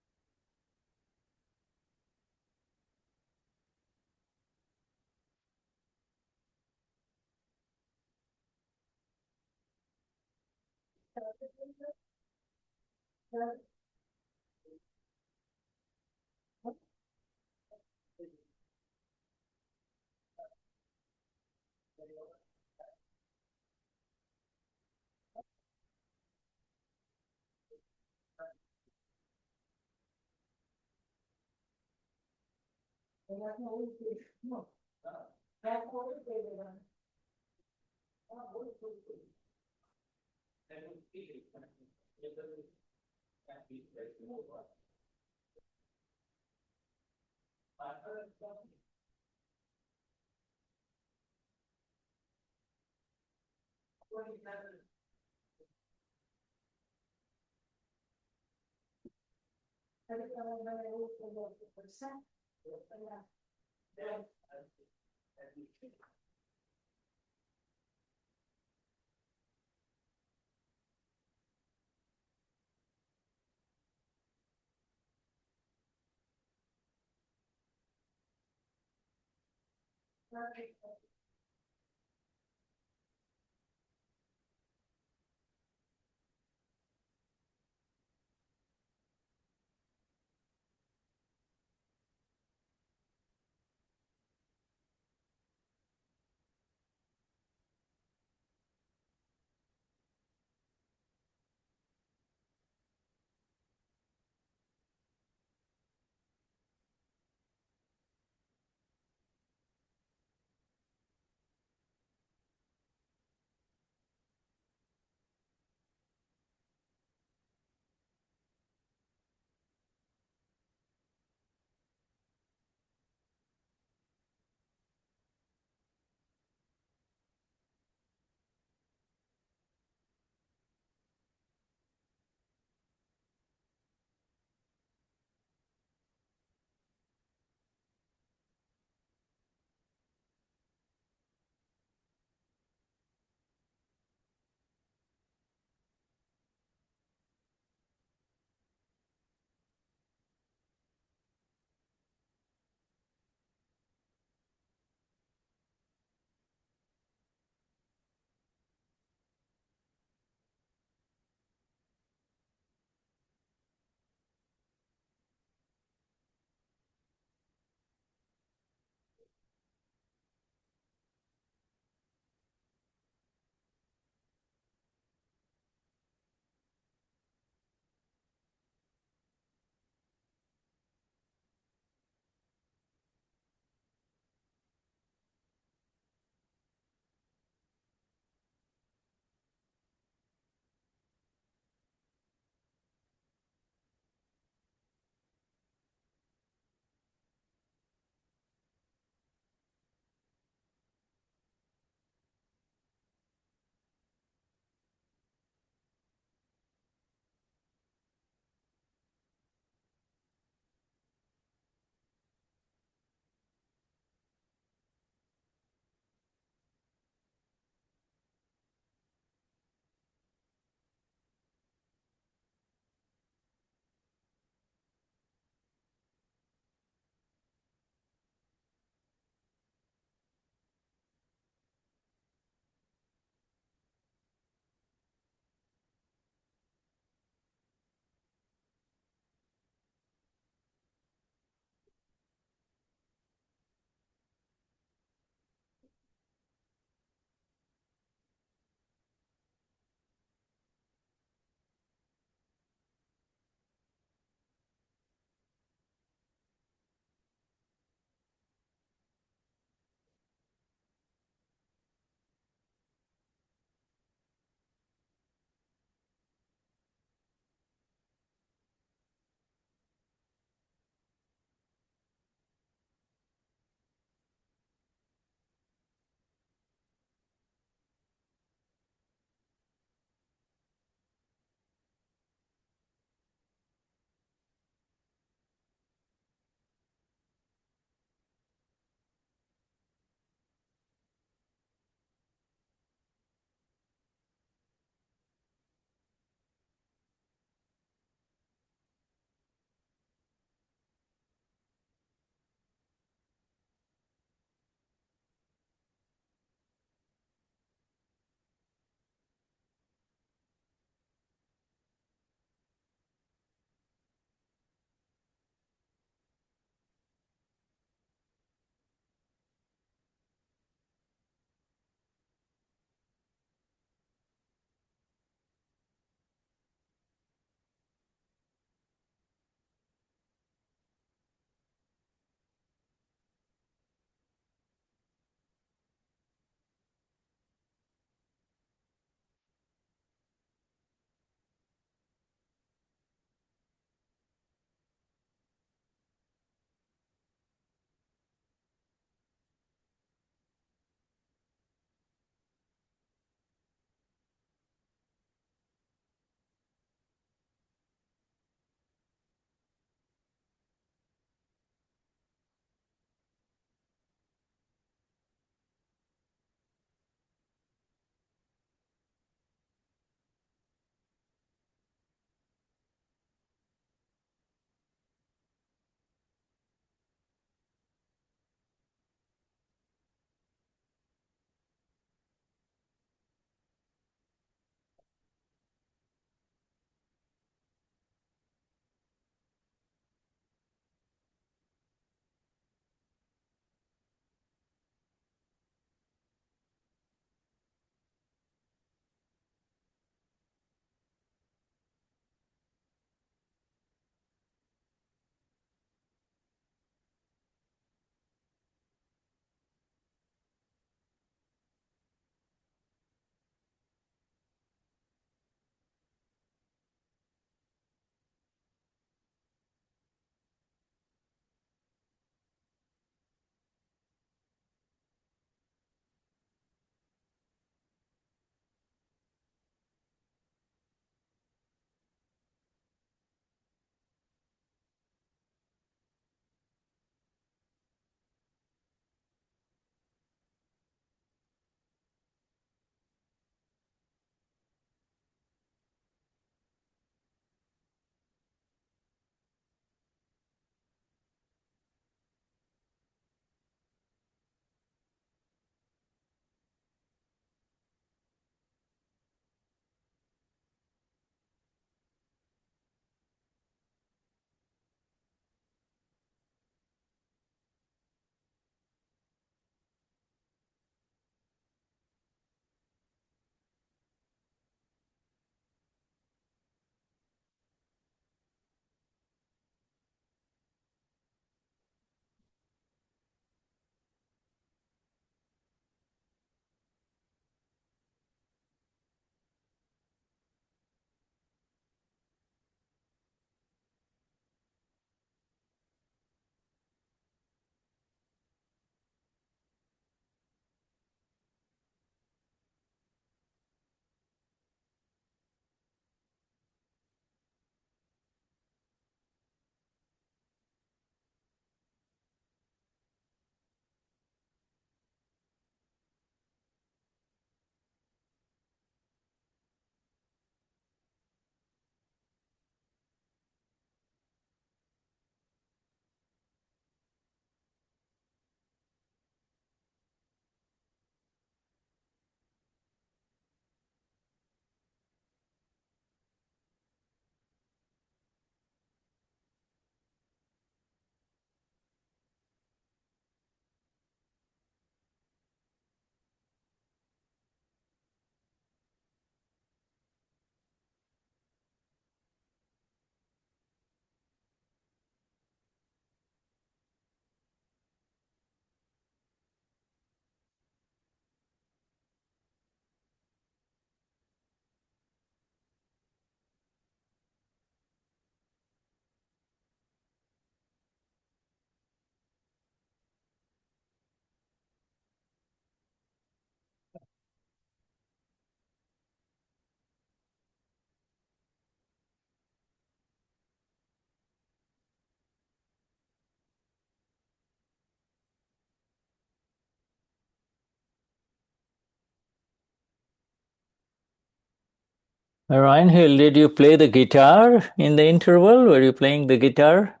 Reinhild, did you play the guitar in the interval? Were you playing the guitar?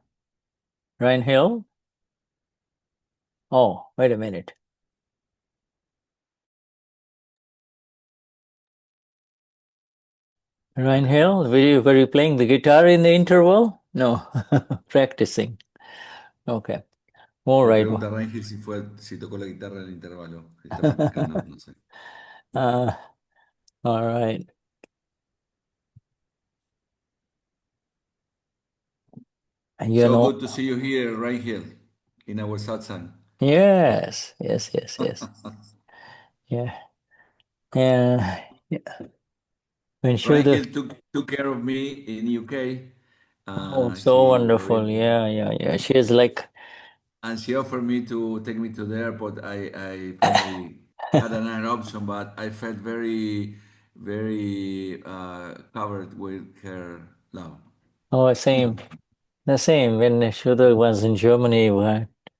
Reinhild? Oh, wait a minute. Reinhild, were you playing the guitar in the interval? No, practicing. Okay. All Le right. pregunta a Rangel si tocó la guitarra en el intervalo, que está practicando, no sé. All right. So good to see you here, Rangel, in our satsang. Yes. Yeah. Yeah. When Shuddha, Rangel took care of me in UK. oh, so She wonderful. Yeah. She is like, and she offered me to take me to the airport. I finally had another option, but I felt very covered with her love. oh, same. The same. When Shuddha was in Germany,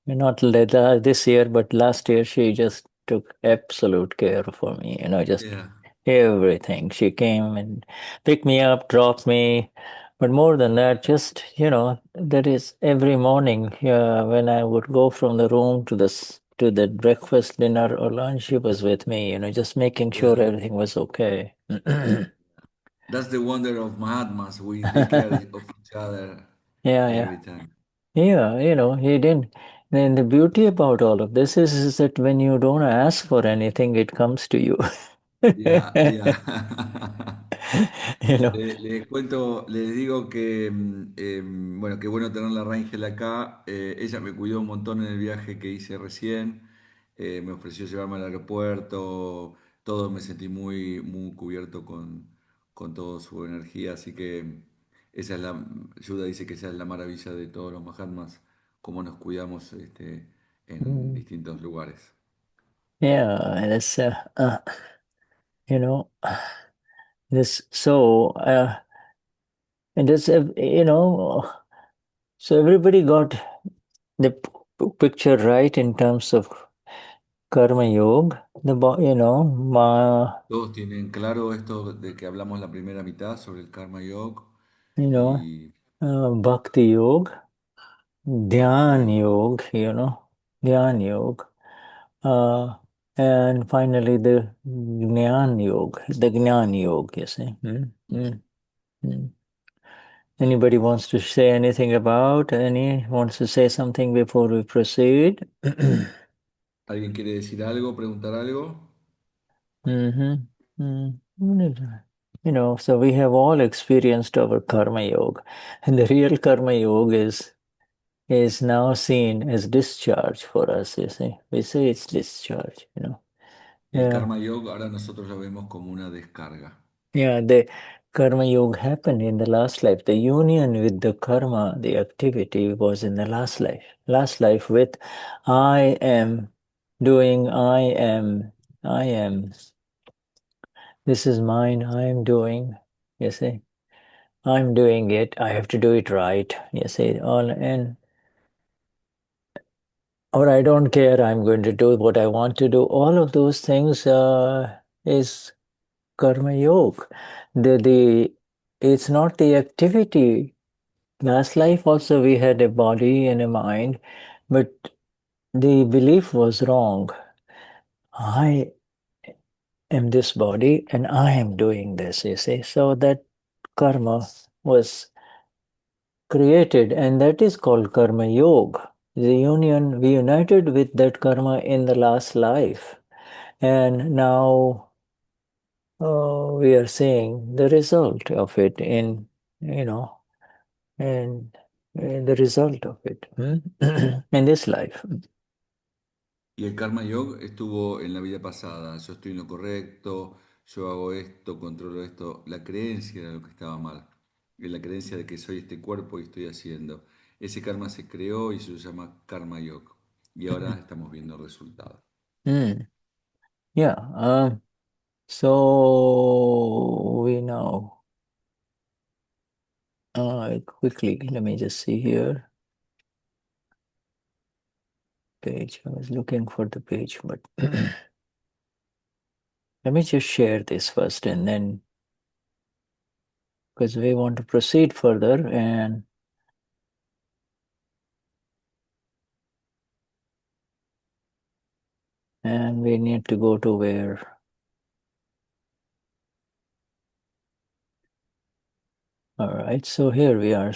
not this year, but last year, she just took absolute care for me. Just Yeah, everything. She came and picked me up, dropped me. But more than that, just, that is every morning when I would go from the room to the breakfast, dinner, or lunch, she was with me, just making yeah. sure everything was okay. That's the wonder of Mahatmas. We take care of each other Yeah. every time. Yeah, he didn't. And the beauty about all of this is that when you don't ask for anything, it comes to you. Yeah, yeah. You know. Les cuento, les digo que, bueno, qué bueno tener la Rangel acá. Ella me cuidó un montón en el viaje que hice recién. Me ofreció llevarme al aeropuerto. Todo me sentí muy cubierto con toda su energía. Así que esa es Yuda dice que esa es la maravilla de todos los Mahatmas, cómo nos cuidamos en Mm. distintos lugares. Yeah, and you know, this so and this so everybody got the picture right in terms of karma yoga. Todos tienen claro esto de que hablamos la primera mitad sobre el Karma Yoga You know, y Bhakti yoga, Bhakti Dhyan Yoga. yoga, Dhyan yoga. Uh, and finally, the Gnani Yoga, you see. Mm. Anybody wants to say anything about? Wants to say something before we proceed? ¿Alguien quiere decir algo, preguntar algo? Mm-hmm. So we have all experienced our karma yoga, and the real karma yoga is now seen as discharge for us. You see, we say it's discharge. El Yeah. Karma Yoga ahora nosotros lo vemos como una descarga. Yeah, the karma yoga happened in the last life. The union with the karma, the activity was in the last life. Last life with I am doing, I am. This is mine, I am doing. You see, I'm doing it. I have to do it right. You see, or I don't care. I'm going to do what I want to do. All of those things is karma yoga. It's not the activity. Last life also we had a body and a mind, but the belief was wrong. I am this body and I am doing this, you see. So that karma was created, and that is called karma yoga. We united with that karma in the last life. And now we are seeing the result of it you know, and the result of it in this life. Y el Karma Yoga estuvo en la vida pasada. Yo estoy en lo correcto, yo hago esto, controlo esto. La creencia era lo que estaba mal. Es la creencia de que soy este cuerpo y estoy haciendo. Ese karma se creó y se llama Karma Yoga. Y ahora estamos viendo el resultado. Mm. Yeah. So we know. Quickly, let me just see here. Page. I was looking for the page, but let me just share this first, and then because we want to proceed further, and we need to go to where? All right, so here we are,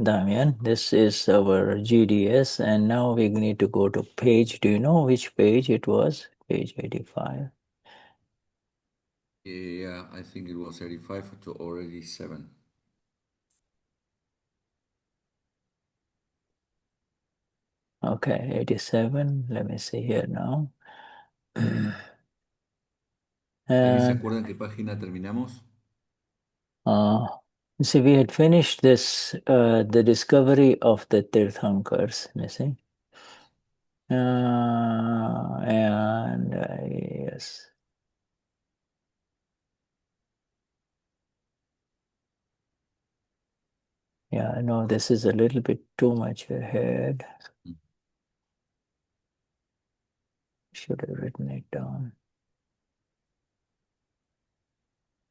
Damian. This is our GDS, and now we need to go to page. Do you know which page it was? Page 85. Yeah, I think it was 85 or 87. Okay, 87. Let me see here now. ¿Alguien se And acuerda en qué página terminamos? see, we had finished this, the discovery of the Tirthankars, you see. And yes. Yeah, I know this is a little bit too much ahead. Should have written it down.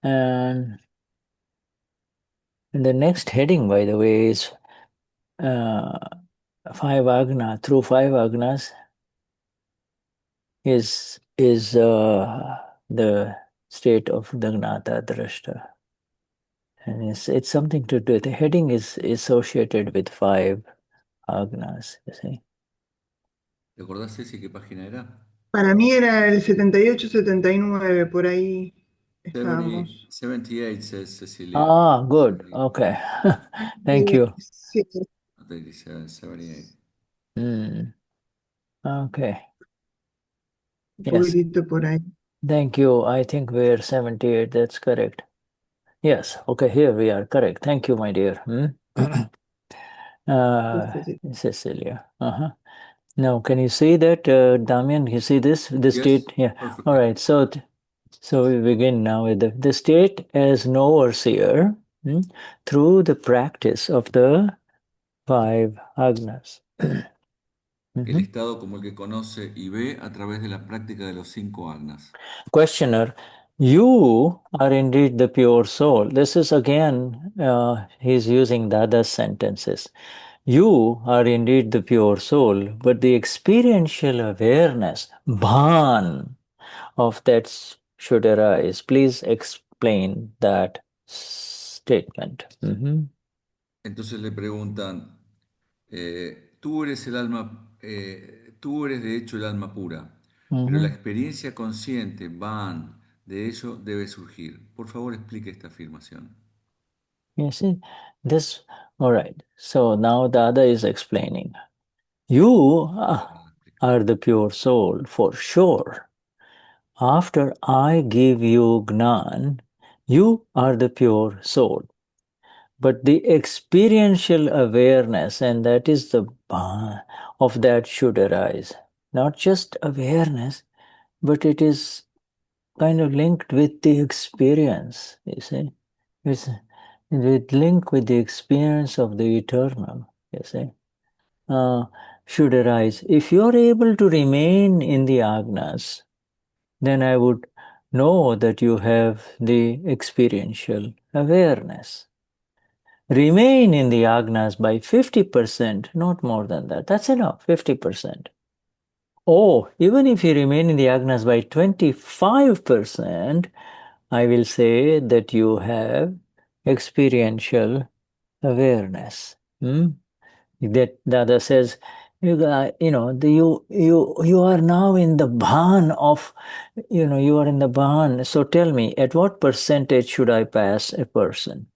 And the next heading, by the way, is 5 Agna. Through 5 Agnas is the state of the Gnata Drashta. And it's something to do. The heading is associated with 5 Agnas, you see. ¿Te acordás, Ceci, qué página era? Para mí era el 78, 79, por ahí 70, estábamos. 78 says Cecilia. Ah, good. Okay. Thank you. Sí, 78. Okay. un Yes. poquitito por ahí. Thank you. I think we're 78. That's correct. Yes. Okay. Here we are. Correct. Thank you, my dear. Cecilia. Now, can you see that, Damian? You see this? The Yes, state? Yeah. perfectly. All right. So we begin now with the state as no overseer through the practice of the 5 agnas. El estado como el que conoce y ve a través de la práctica de los 5 agnas. Questioner, you are indeed the pure soul. This is again, he's using Dada's sentences. You are indeed the pure soul, but the experiential awareness, bhan, of that should arise. Please explain that statement. Entonces le preguntan, tú eres el alma, tú eres de hecho el alma pura, pero la experiencia consciente, van, de ello debe surgir. Por favor, explique esta afirmación. You see, this, all right. So now Dada is explaining. You are the pure soul for sure. After I give you Gnan, you are the pure soul. But the experiential awareness, and that is the of that should arise. Not just awareness, but it is kind of linked with the experience, you see. It's linked with the experience of the eternal, you see. Should arise. If you are able to remain in the agnas, then I would know that you have the experiential awareness. Remain in the agnas by 50%, not more than that. That's enough, 50%. Oh, even if you remain in the agnas by 25%, I will say that you have experiential awareness. That Dada says, you are now in the bhan of, you are in the bhan. So tell me, at what percentage should I pass a person?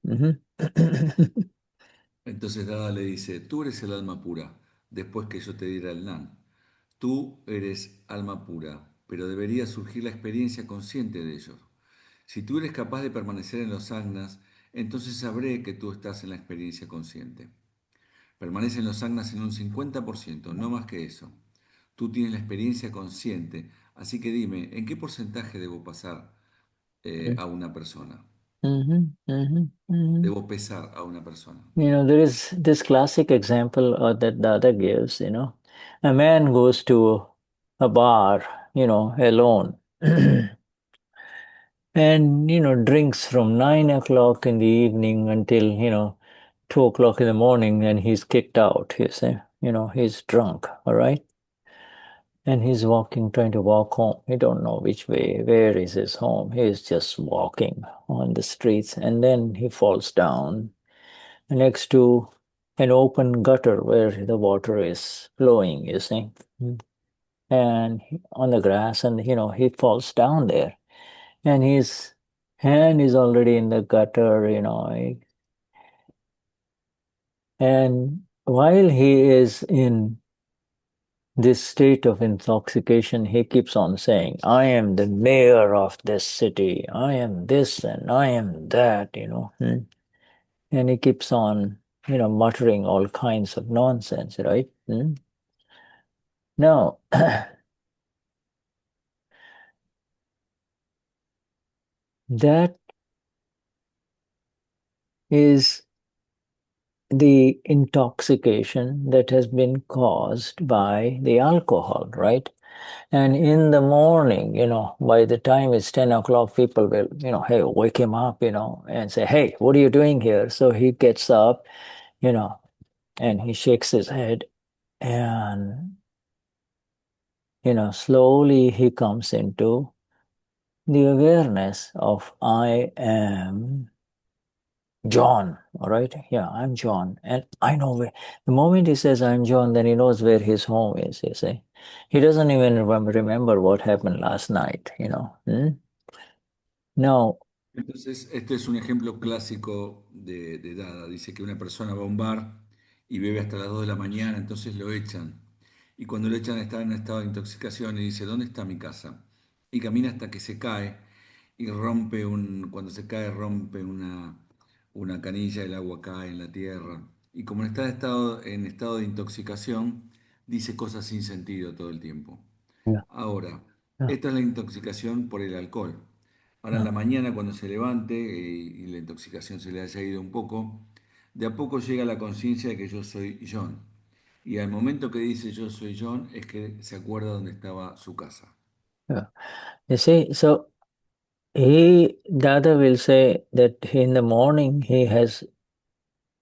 Entonces Dada le dice, tú eres el alma pura, después que yo te diera el nan. Tú eres alma pura, pero debería surgir la experiencia consciente de ellos. Si tú eres capaz de permanecer en los agnas, entonces sabré que tú estás en la experiencia consciente. Permanece en los agnas en un 50%, no más que eso. Tú tienes la experiencia consciente, así que dime, ¿en qué porcentaje debo pasar a una persona? Debo pesar a una persona. There is this classic example that Dada gives, a man goes to a bar, alone. and, drinks from 9 o'clock in the evening until, 2 o'clock in the morning, and he's kicked out, you see. He's drunk, all right? And he's trying to walk home. He don't know which way, where is his home. He's just walking on the streets, and then he falls down next to an open gutter where the water is flowing, you see. And on the grass, and, he falls down there. And his hand is already in the gutter, and while he is in this state of intoxication, he keeps on saying, I am the mayor of this city. I am this and I am that. And he keeps on, muttering all kinds of nonsense, right? Now, that is the intoxication that has been caused by the alcohol, right? And in the morning, by the time it's 10 o'clock, people will, hey, wake him up, and say, hey, what are you doing here? So he gets up, you know, and he shakes his head, and, slowly he comes into the awareness of I am John, all right? Yeah, I'm John. And I know where, the moment he says I'm John, then he knows where his home is, you see. He doesn't even remember what happened last night. No. Entonces, este es un ejemplo clásico de Dada. Dice que una persona va a un bar y bebe hasta las 2 de la mañana, entonces lo echan. Y cuando lo echan está en un estado de intoxicación y dice, ¿dónde está mi casa? Y camina hasta que se cae y cuando se cae rompe una canilla, el agua cae en la tierra. Y como está en estado de intoxicación, dice cosas sin sentido todo el tiempo. Yeah, Ahora, yeah, esta es la intoxicación por el alcohol. Ahora en yeah, la mañana cuando se levante y la intoxicación se le haya ido un poco, de a poco llega la conciencia de que yo soy John. Y al momento que dice yo soy John es que se acuerda dónde estaba su casa. yeah. You see, so Dada will say that in the morning he has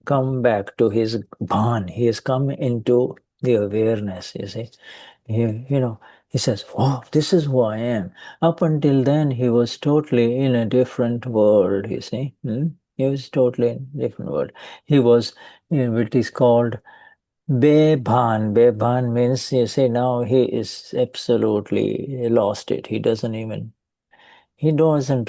come back to his bhan. He has come into the awareness, you see. He says, oh, this is who I am. Up until then, he was totally in a different world, you see. He was totally in a different world. He was in what is called Bebhan. Bebhan means, you see, now he is absolutely lost it. He doesn't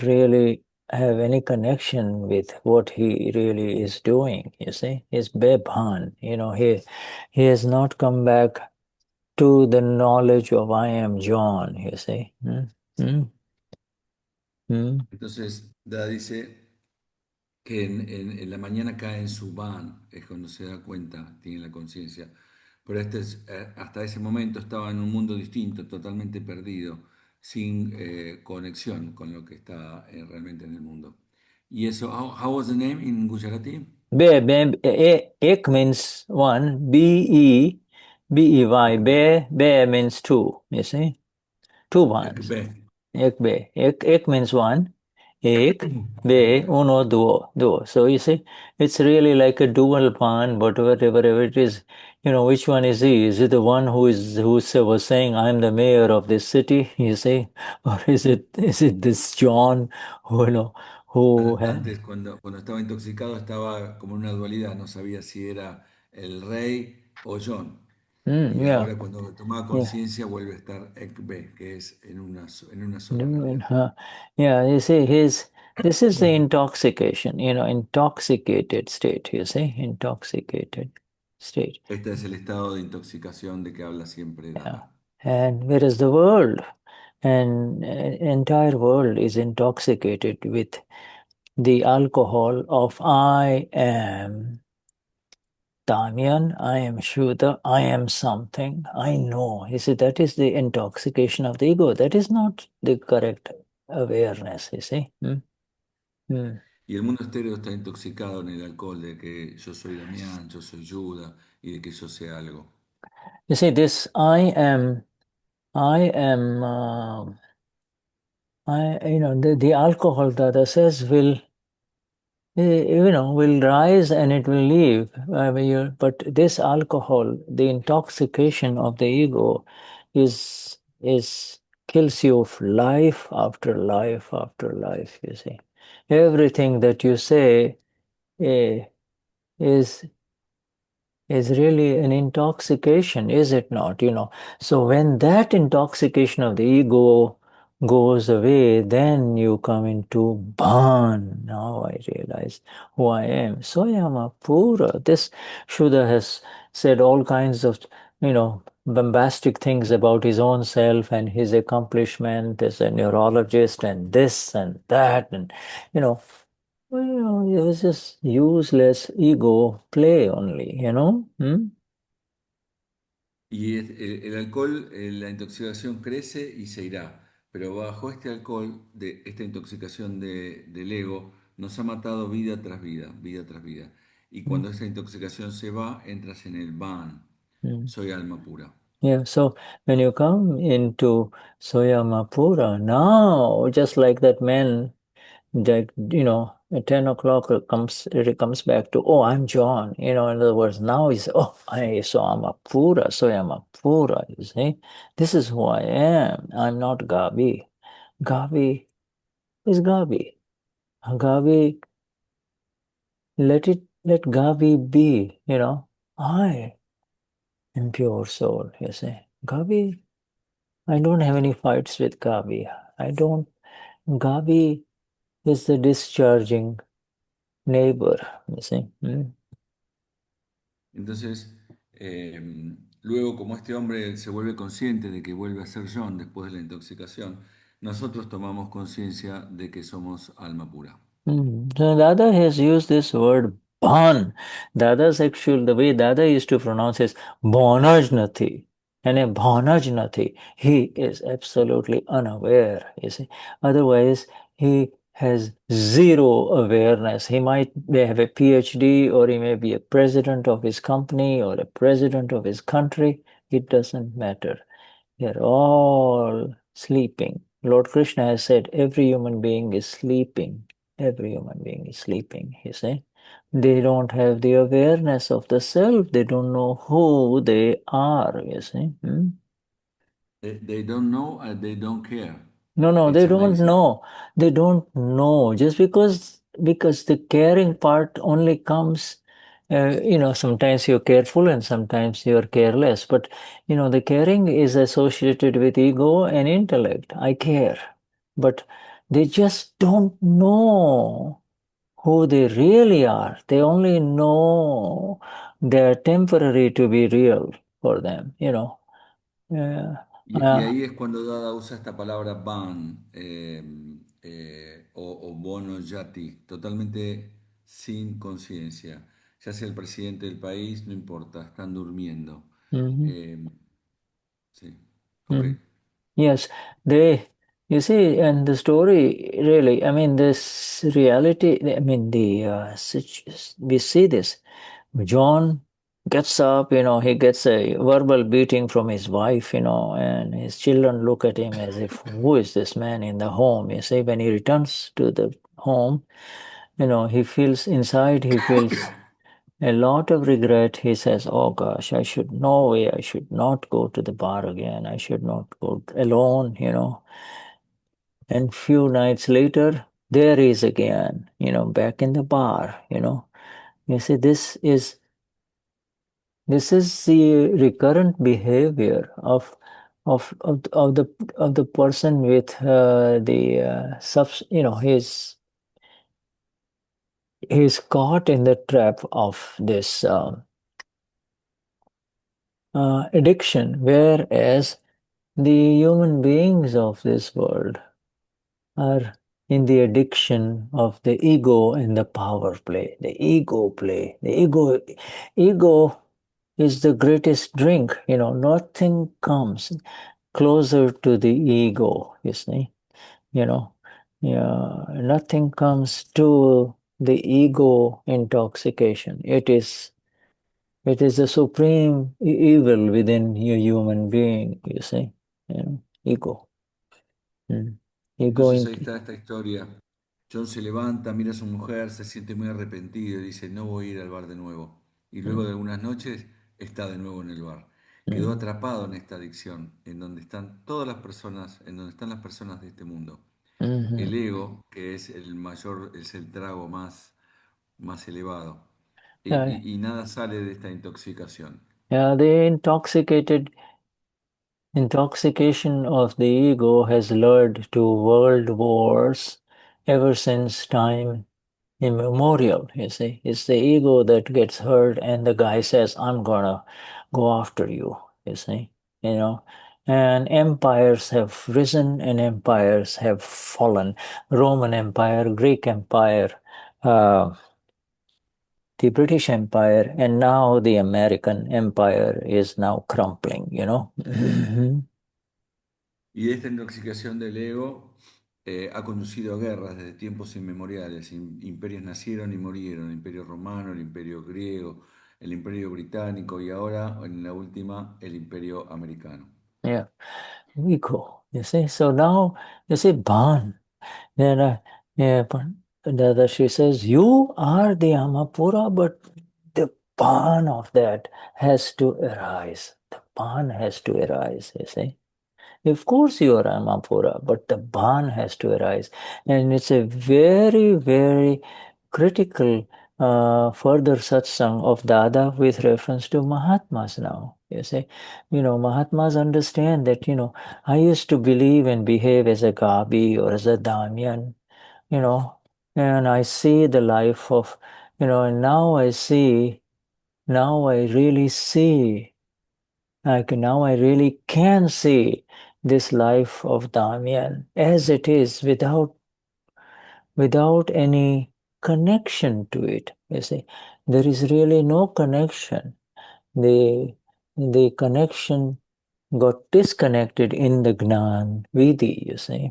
really have any connection with what he really is doing, you see. He's Bebhan. He has not come back to the knowledge of I am John, you see. Hmm? Hmm? Entonces, Da dice que en la mañana cae en su van, es cuando se da cuenta, tiene la conciencia. Pero hasta ese momento estaba en un mundo distinto, totalmente perdido, sin conexión con lo que está realmente en el mundo. Y eso, how was the name in Gujarati? Ek means one, Bey. Be means two, you see. Two ones. Ekbe. Ek be. Ek means one. Ek be uno duo. So you see, it's really like a dual pan, but whatever it is, which one is he? Is it the one was saying, I'm the mayor of this city, you see? Or is it this John who had Antes, cuando estaba intoxicado, estaba como en una dualidad, no sabía si era el rey o John. Y yeah. ahora cuando tomaba Yeah. conciencia vuelve a estar Ekbe, que es en una sola en Doing, realidad. huh? Yeah, you see, this is the intoxication, intoxicated state, you see, intoxicated state. Este es el estado de intoxicación de que habla siempre Yeah. Dada. And whereas the world and entire world is intoxicated with the alcohol of I am Damyan, I am Shuddha, I am something, I know. You see, that is the intoxication of the ego. That is not the correct awareness, you see. Hmm. Y el mundo estéreo está intoxicado en el alcohol de que yo soy Damián, yo soy Yuda y de que yo sé algo. You see, this I am the alcohol, Dada says, will rise and it will leave. But this alcohol, the intoxication of the ego, is kills you of life after life after life. You see, everything that you say is really an intoxication, is it not? So when that intoxication of the ego goes away, then you come into Bhan. Now I realize who I am. Soyama Pura. This Shuddha has said all kinds of, bombastic things about his own self and his accomplishment as a neurologist and this and that, and it was just useless ego play only. Y el alcohol, la intoxicación crece y se irá, pero bajo este alcohol, de esta intoxicación del ego, nos ha matado vida tras vida. Y Mm, cuando esta intoxicación se va, entras en el van, mm. soy alma pura. Yeah, so when you come into Soyamapura, now, just like that man, that, at 10 o'clock it comes back to, oh, I'm John. In other words, now he's, oh, Soyamapura, you see. This is who I am. I'm not Gabi. Gabi is Gabi. Gabi, let Gabi be, I am pure soul, you see. Gabi, I don't have any fights with Gabi. Gabi is the discharging neighbor, you see. Entonces, luego como este hombre se vuelve consciente de que vuelve a ser John después de la intoxicación, nosotros tomamos conciencia de que somos alma pura. So Dada has used this word Bhan. The way Dada used to pronounce is Bhanajnati. And a Bhanajnati, he is absolutely unaware, you see. Otherwise, he has zero awareness. He may have a PhD, or he may be a president of his company or a president of his country. It doesn't matter. They're all sleeping. Lord Krishna has said every human being is sleeping. Every human being is sleeping, you see. They don't have the awareness of the self. They don't know who they are, you see. They don't know and they don't care. No, It's they don't amazing. know. They don't know. Just because the caring part only comes, sometimes you're careful and sometimes you're careless. But, the caring is associated with ego and intellect. I care. But they just don't know who they really are. They only know they're temporary to be real for them. Yeah. Y ahí es cuando Dada usa esta palabra ban o bono yati, totalmente sin conciencia. Ya sea el presidente del país, no importa, están durmiendo. Mhm. Eh, sí, ok. Mhm. Yes, you see, and the story really, I mean, this reality, I mean, we see this. John gets up, he gets a verbal beating from his wife, and his children look at him as if, who is this man in the home? You see, when he returns to the home, he feels a lot of regret. He says, oh gosh, no way, I should not go to the bar again. I should not go alone. And few nights later, there he is again, back in the bar. You see, this is the recurrent behavior of the person with the he's caught in the trap of this addiction, whereas the human beings of this world are in the addiction of the ego and the power play, the ego play. The ego is the greatest drink. Nothing comes closer to the ego, you see. you know yeah, nothing comes to the ego intoxication. It is the supreme evil within your human being, you see. Ego. Mm. You go Entonces ahí into. está esta historia. John se levanta, mira a su mujer, se siente muy arrepentido y dice, no voy a ir al bar de nuevo. Y luego de Mm, algunas noches está de nuevo en el bar. Quedó mm, atrapado en esta adicción, en donde están todas las personas, en donde están las personas de este mundo. mhm. El ego, que es el mayor, es el trago más elevado. Yeah, Y nada sale de esta intoxicación. yeah, the intoxication of the ego has led to world wars ever since time immemorial. You see, it's the ego that gets hurt, and the guy says, "I'm gonna go after you." You see, you know, and empires have risen and empires have fallen. Roman Empire, Greek Empire. The British Empire, and now the American Empire is now crumpling, you know. Y esta intoxicación del ego ha conducido a guerras desde tiempos inmemoriales. Imperios nacieron y murieron, el imperio romano, el imperio griego, el imperio británico y ahora, en la última, el imperio americano. Yeah, ego, you see. So now, you see, Ban. Then, yeah, but she says, you are the Amapura, but the Ban of that has to arise. The Ban has to arise, you see. Of course, you are Amapura, but the Ban has to arise. And it's a very, very critical further satsang of Dada with reference to Mahatmas now. You see, Mahatmas understand that, I used to believe and behave as a Gabi or as a Damyan, you know, and I see the life of, and now I really see, like now I really can see this life of Damyan as it is without any connection to it. You see, there is really no connection. The connection got disconnected in the Gnan Vidi, you see.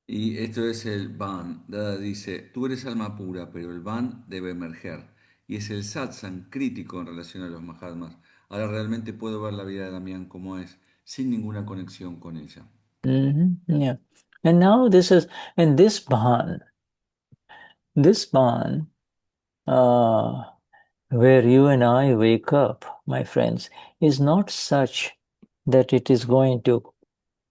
Y esto es el Van. Dada dice, tú eres alma pura, pero el Van debe emerger. Y es el satsang crítico en relación a los Mahatmas. Ahora realmente puedo ver la vida de Damián como es, sin ninguna conexión con ella. Yeah. And now and this Bhan, uh, where you and I wake up, my friends, is not such that it is going to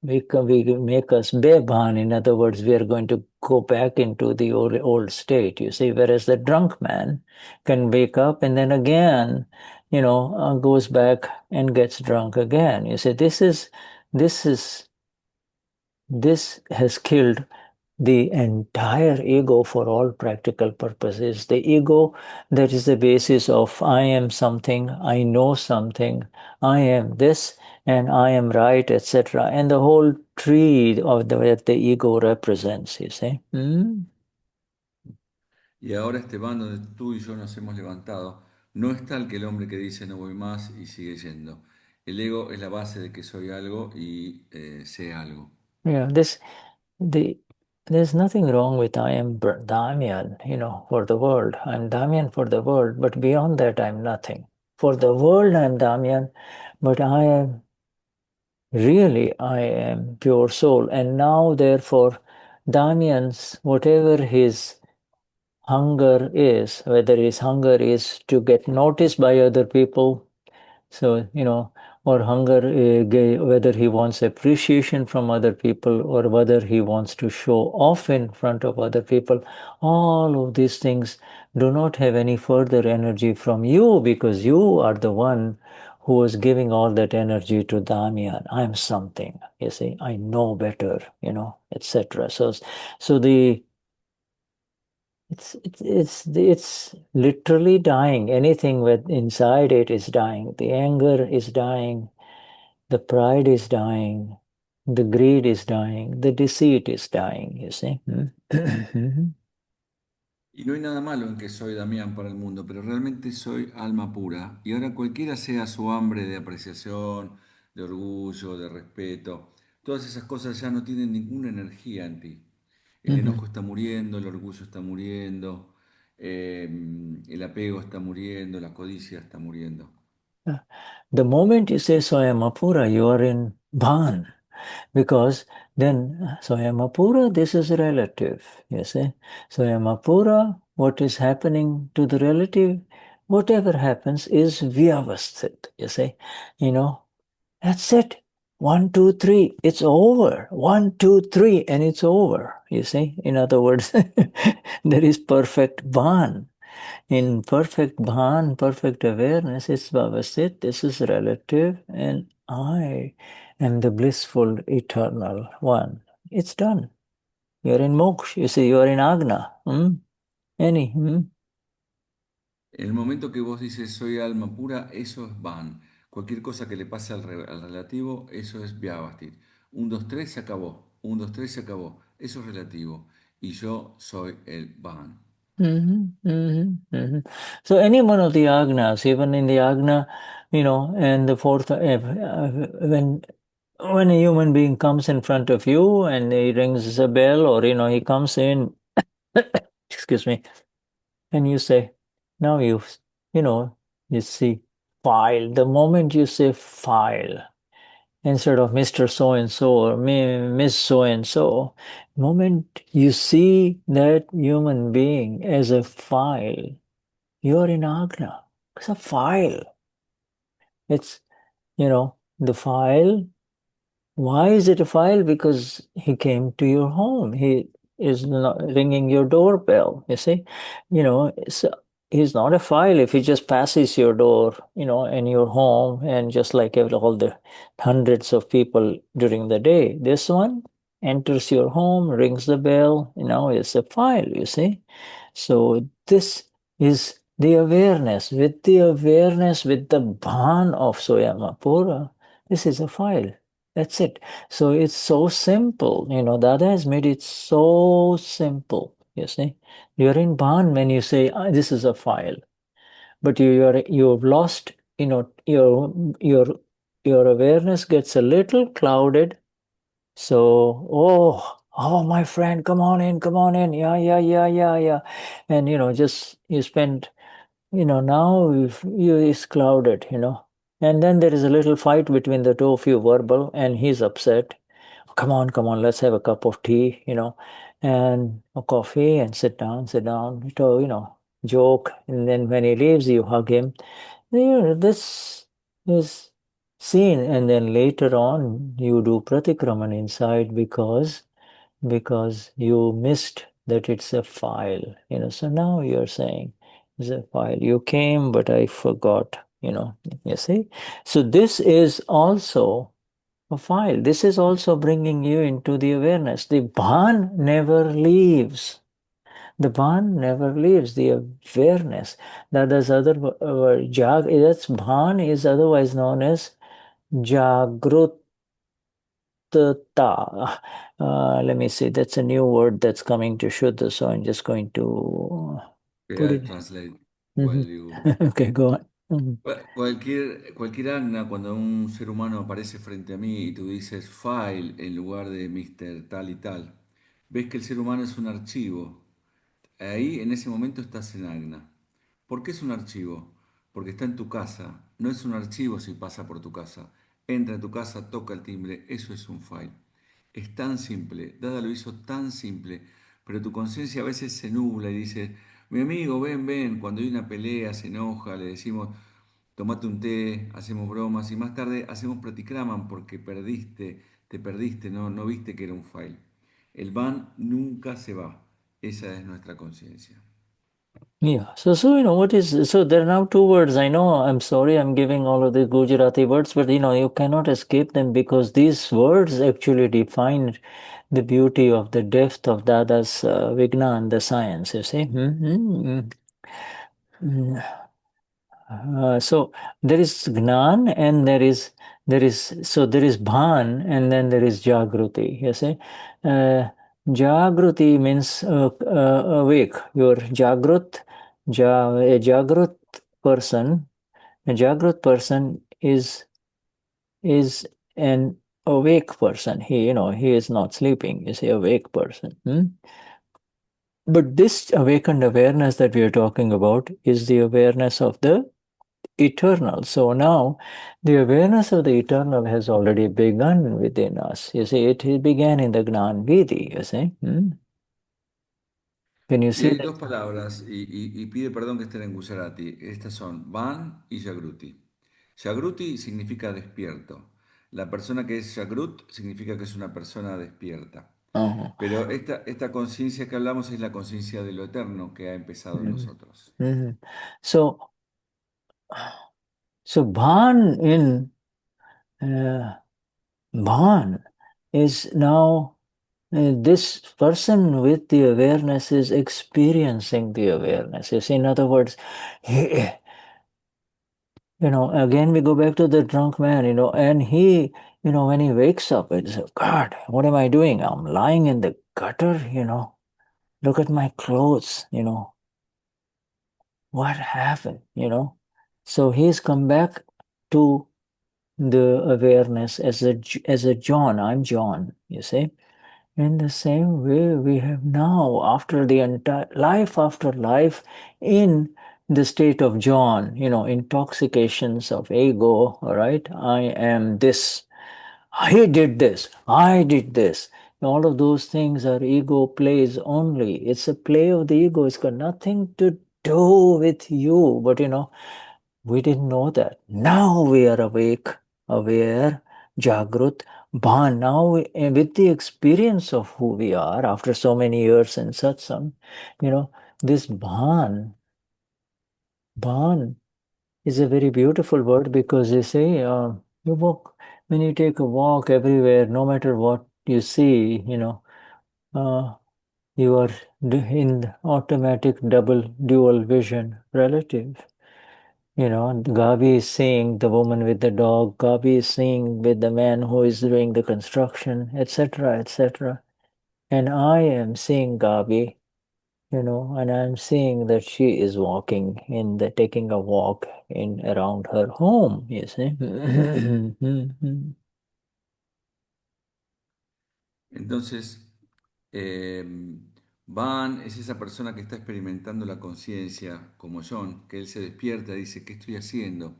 make us beban. In other words, we are going to go back into the old state, you see, whereas the drunk man can wake up and then again, goes back and gets drunk again. You see, this is this has killed the entire ego for all practical purposes. The ego that is the basis of I am something, I know something, I am this, and I am right, etc. And the whole tree of that the ego represents, you see. Mm? Y ahora este Van donde tú y yo nos hemos levantado, no es tal que el hombre que dice no voy más y sigue yendo. El ego es la base de que soy algo y sé algo. Yeah, the there's nothing wrong with I am Damian, for the world. I'm Damian for the world, but beyond that, I'm nothing. For the world, I'm Damian, but I am pure soul. And now, therefore, Damian's, whatever his hunger is, whether his hunger is to get noticed by other people, so, or hunger, whether he wants appreciation from other people or whether he wants to show off in front of other people, all of these things do not have any further energy from you because you are the one who is giving all that energy to Damian. I'm something, you see, I know better, etc. So it's literally dying. Anything with inside it is dying. The anger is dying. The pride is dying. The greed is dying. The deceit is dying. You see. Y no hay nada malo en que soy Damián para el mundo, pero realmente soy alma pura. Y ahora cualquiera sea su hambre de apreciación, de orgullo, de respeto, todas esas cosas ya no tienen ninguna energía en ti. El enojo está muriendo, el orgullo está muriendo, el apego está muriendo, la codicia está muriendo. The moment you say Swayamapura, you are in Bhan. because then Swayamapura, this is relative, you see. Swayamapura, what is happening to the relative, whatever happens is vyavasthit, you see. That's it. 1, 2, 3, it's over. 1, 2, 3, and it's over, you see. In other words, there is perfect bhan. In perfect bhan, perfect awareness, it's Bhavasthit, this is relative, and I am the blissful eternal one. It's done. You're in moksha. You see, you're in Agna. Any? En el momento que vos dices soy alma pura, eso es van. Cualquier cosa que le pase al relativo, eso es vyavastit. 1, 2, 3 se acabó. 1, 2, 3 se acabó. Eso es relativo. Y yo soy el van. So any one of the Agnas, even in the Agna, and the fourth, when a human being comes in front of you and he rings a bell, or he comes in, excuse me, and you say, now you see file. The moment you say file, instead of Mr. So-and-so or Miss So-and-so, moment you see that human being as a file, you're in Agna. It's a file. It's, the file. Why is it a file? Because he came to your home. He is not ringing your doorbell, you see. He's not a file if he just passes your door, in your home, and just like all the hundreds of people during the day. This one enters your home, rings the bell, it's a file, you see. So this is the awareness. With the awareness, with the bhan of Soyamapura, this is a file. That's it. So it's so simple. Dada has made it so simple. You see, you're in bhan when you say this is a file, but you've lost. Your awareness gets a little clouded. So my friend, come on in, yeah, and just you spend now it's clouded, and then there is a little fight between the two of you, verbal, and he's upset. Come on, let's have a cup of tea, and a coffee, and sit down, joke. And then when he leaves, you hug him. This is seen, and then later on, you do pratikraman inside because you missed that it's a file, so now you're saying it's a file. You came, but I forgot, you see. So this is also a file. This is also bringing you into the awareness. The bhan never leaves. The bhan never leaves. The awareness. There's other word, that's bhan is otherwise known as jagrut. Let me see, that's a new word that's coming to Shuddha, so I'm just going to put I it. translate while you. Okay, go on. Cualquier agna, cuando un ser humano aparece frente a mí y tú dices file en lugar de Mr. tal y tal, ves que el ser humano es un archivo. Ahí en ese momento estás en agna. ¿Por qué es un archivo? Porque está en tu casa. No es un archivo si pasa por tu casa. Entra en tu casa, toca el timbre, eso es un file. Es tan simple, Dada lo hizo tan simple, pero tu conciencia a veces se nubla y dice, mi amigo, ven, ven, cuando hay una pelea se enoja, le decimos, tomate un té, hacemos bromas y más tarde hacemos pratikraman porque te perdiste, no viste que era un file. El van nunca se va, esa es nuestra conciencia. Yeah. So so there are now two words. I know, I'm sorry, I'm giving all of the Gujarati words, but you cannot escape them because these words actually define the beauty of the depth of Dada's Vignan, the science, you see. So there is Gnan and there is Bhan and then there is Jagruti, you see. Jagruti means awake. Your Jagrut, a Jagrut person, is an awake person. He is not sleeping. Is a awake person. But this awakened awareness that we are talking about is the awareness of the eternal. So now the awareness of the eternal has already begun within us. You see, it began in the Gnan Vidhi, you see. Can you Y see hay that? dos palabras, y pide perdón que estén en Gujarati. Estas son Van y Jagruti. Jagruti significa despierto. La persona que es Jagrut significa que es una persona despierta. Uh-huh. Pero esta conciencia que hablamos es la conciencia de lo eterno que ha empezado en nosotros. So Bhan in Bhan is now this person with the awareness is experiencing the awareness. You see, in other words, again we go back to the drunk man, and he, when he wakes up, it's, God, what am I doing? I'm lying in the gutter, look at my clothes, what happened, So he's come back to the awareness as a John. I'm John, you see. In the same way, we have now, after the entire life after life, in the state of John, intoxications of ego, all right? I am this. He did this. I did this. All of those things are ego plays only. It's a play of the ego. It's got nothing to do with you. But, we didn't know that. Now we are awake, aware, Jagrut, Bhan. Now, with the experience of who we are after so many years in satsang, this Bhan is a very beautiful word because they say you walk, when you take a walk everywhere, no matter what you see, you are in automatic double dual vision relative. Gabi is seeing the woman with the dog, Gabi is seeing with the man who is doing the construction, etc., etc. And I am seeing Gabi, and I'm seeing that she is taking a walk in around her home, you see. Entonces, eh, Van es esa persona que está experimentando la conciencia, como John, que él se despierta y dice, ¿qué estoy haciendo?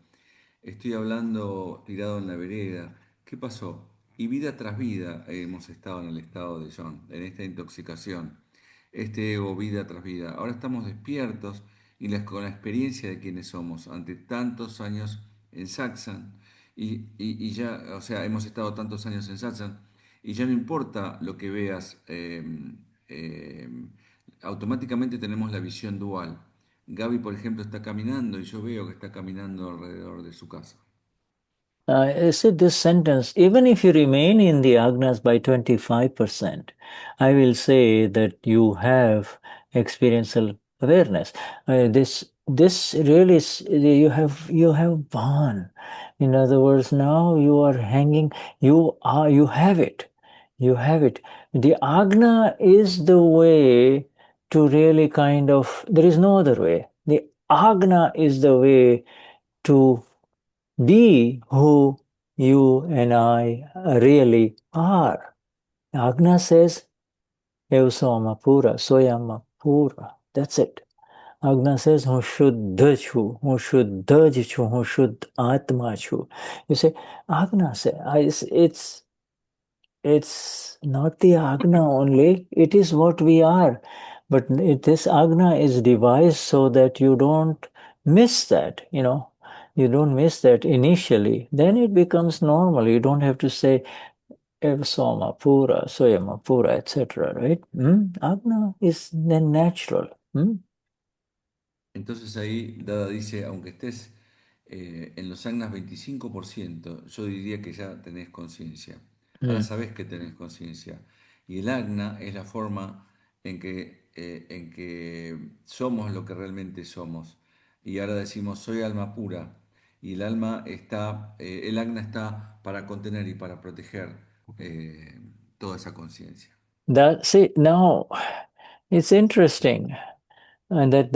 Estoy hablando tirado en la vereda. ¿Qué pasó? Y vida tras vida hemos estado en el estado de John, en esta intoxicación. Este ego, vida tras vida. Ahora estamos despiertos y con la experiencia de quienes somos ante tantos años en satsang. Y ya, o sea, hemos estado tantos años en satsang y ya no importa lo que veas, eh, automáticamente tenemos la visión dual. Gaby, por ejemplo, está caminando y yo veo que está caminando alrededor de su casa. I said this sentence, even if you remain in the Agnas by 25%, I will say that you have experiential awareness. This really is, you have Bhan. In other words, now you are hanging, you have it. You have it. The Agna is the way to really kind of, there is no other way. The Agna is the way to be who you and I really are. Agna says, Evsoma Pura, Soyama Pura. That's it. Agna says, Hu Shuddha Chu, Hu Shuddha Chu, Hu Shuddha Atma Chu. You say, Agna says, it's not the Agna only, it is what we are. But this Agna is devised so that you don't miss that, You don't miss that initially. Then it becomes normal. You don't have to say Soma Pura, Soyama Pura, etc. Right? Agna is then natural. Entonces ahí Dada dice, aunque estés en los Agnas 25%, yo diría que ya tenés conciencia. Ahora sabés que tenés conciencia. Y el Agna es la forma en que somos lo que realmente somos. Y ahora decimos, soy alma pura. Y el alma está, el Agna está para contener y para proteger toda esa conciencia. See, now it's interesting that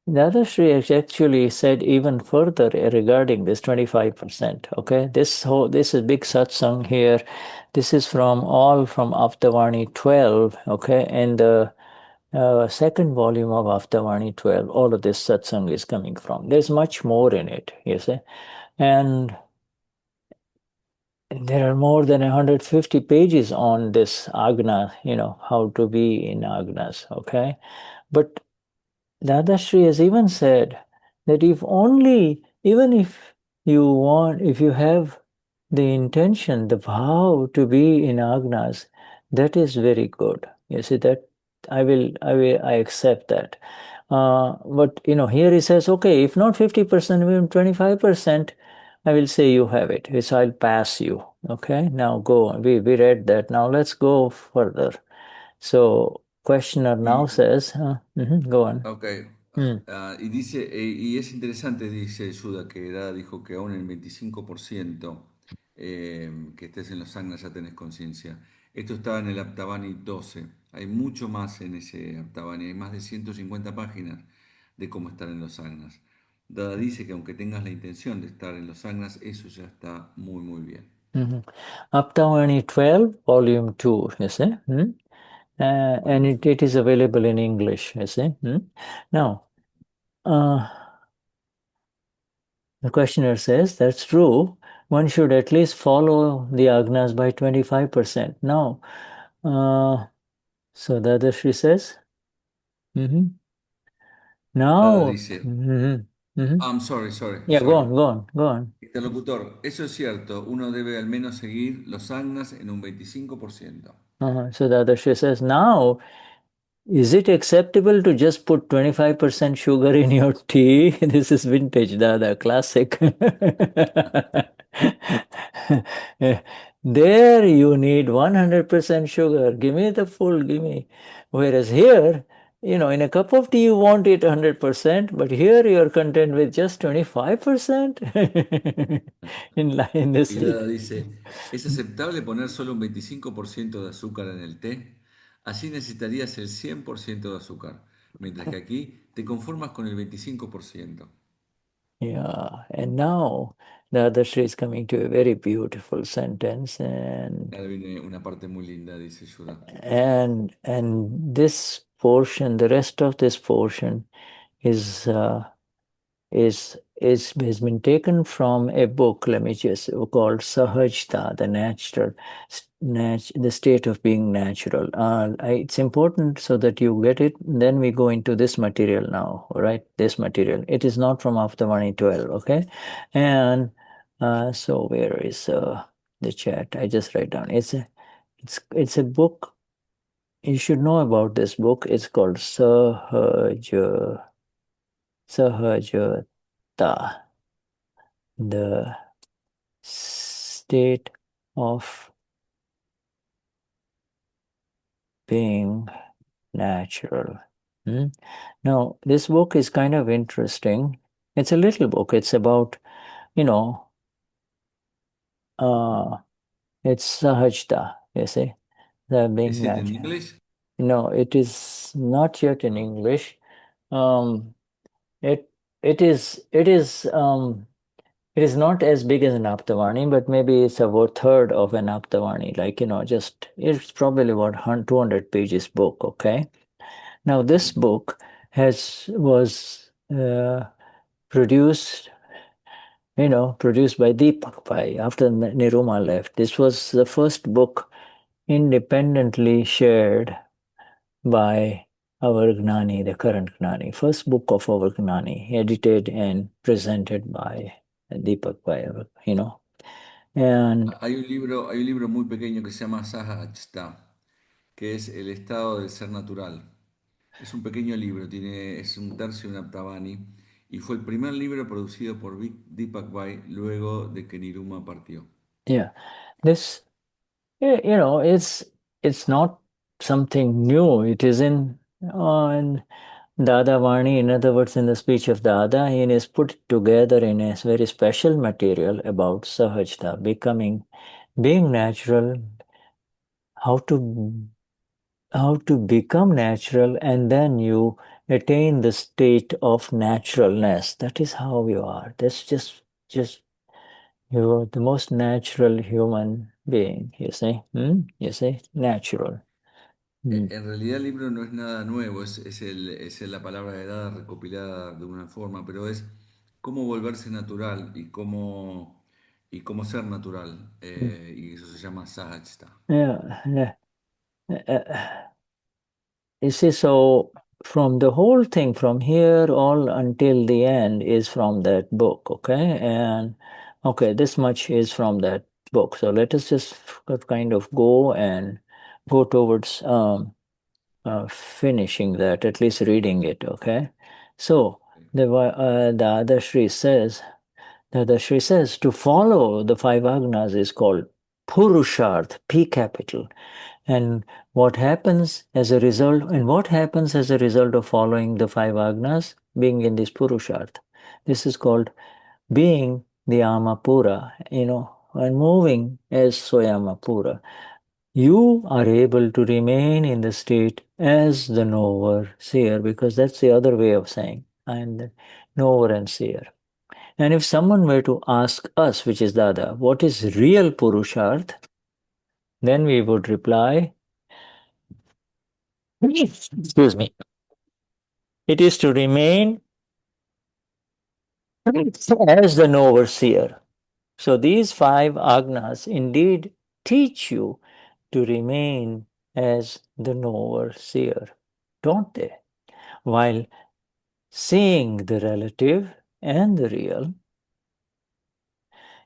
Dadashri has actually said even further regarding this 25%. Okay, this is big satsang here. This is all from Aptavani 12. Okay, and second volume of Aftavani 12, all of this satsang is coming from. There's much more in it, you see. And there are more than 150 pages on this Agna, how to be in Agnas, okay? But Dadashri has even said that even if you have the intention, the vow to be in Agnas, that is very good. You see that I accept that. But here he says, okay, if not 50%, even 25%, I will say you have it. So I'll pass you. Okay, now go on. We read that. Now let's go further. So questioner now Y, says, go on. ok, Mm. y dice, y es interesante, dice Shuddha, que Dada dijo que aún el 25% que estés en los Agnas ya tenés conciencia. Esto estaba en el Aptavani 12. Hay mucho más en ese Aptavani, hay más de 150 páginas de cómo estar en los Agnas. Dada dice que aunque tengas la intención de estar en los Agnas, eso ya está muy, muy bien. Aptavani 12, volume 2, you see. And it is available in English, you see. Now, the questioner says, that's true. One should at least follow the Agnas by 25%. Now, so the other she says, Dada now, dice, I'm sorry, yeah, go on. Interlocutor, eso es cierto, uno debe al menos seguir los Agnas en un 25%. So the other she says, now, is it acceptable to just put 25% sugar in your tea? This is vintage, Dada, classic. There you need 100% sugar. Give me the full, give me. Whereas here, in a cup of tea, you want it 100%, but here you're content with just 25% in this. Y Dada dice, ¿es aceptable poner solo un 25% de azúcar en el té? Así necesitarías el 100% de azúcar, mientras que aquí te conformas con el 25%. Yeah, and now the other Shri is coming to a very beautiful sentence, Ahora viene una parte muy linda, dice Shuddha. and this portion, the rest of this portion, is has been taken from a book. Let me just called Sahajta, the natural, the state of being natural. It's important so that you get it. Then we go into this material now. All right, this material. It is not from Aftavani 12. Okay, and so where is the chat? I just write down. It's a book. You should know about this book. It's called Sahajata, the state of being natural. Now, this book is kind of interesting. It's a little book. It's about, it's Sahajta, you see, the being ¿Es it in natural. English? No, it is not yet in English. Um, it it is it is It is not as big as an Aptavani, but maybe it's about third of an Aptavani. It's probably about 200 pages book. Okay. Now this book was produced, produced by Deepak Pai after Niruma left. This was the first book independently shared by our Gnani, the current Gnani. First book of our Gnani, edited and presented by Deepak Pai, And Hay un libro muy pequeño que se llama Sahajta, que es el estado del ser natural. Es un pequeño libro, es un tercio de un Aptavani y fue el primer libro producido por Deepak Bai luego de que Niruma partió. yeah, this, it's not something new. It is in Dada Vani, in other words, in the speech of Dada, he is put together in a very special material about Sahajta, being natural, how to become natural, and then you attain the state of naturalness. That is how you are. That's just you're the most natural human being, you see. You see, natural. En realidad el libro no es nada nuevo, es la palabra de edad recopilada de una forma, pero es cómo volverse natural y cómo ser natural. Y eso se llama Sahajta. Yeah, yeah. You see, so from the whole thing, from here all until the end, is from that book, okay? And okay, this much is from that book. So let us just kind of go towards finishing that, at least reading it, okay? So the Dadashri says to follow the five agnas is called Purusharth, P capital. And what happens as a result of following the five agnas, being in this Purusharth? This is called being the Amapura, and moving as Swayamapura. You are able to remain in the state as the knower seer, because that's the other way of saying I am the knower and seer. And if someone were to ask us, which is Dada, what is real Purusharth, then we would reply, excuse me, it is to remain as the knower seer. So these five agnas indeed teach you to remain as the knower seer, don't they? While seeing the relative and the real,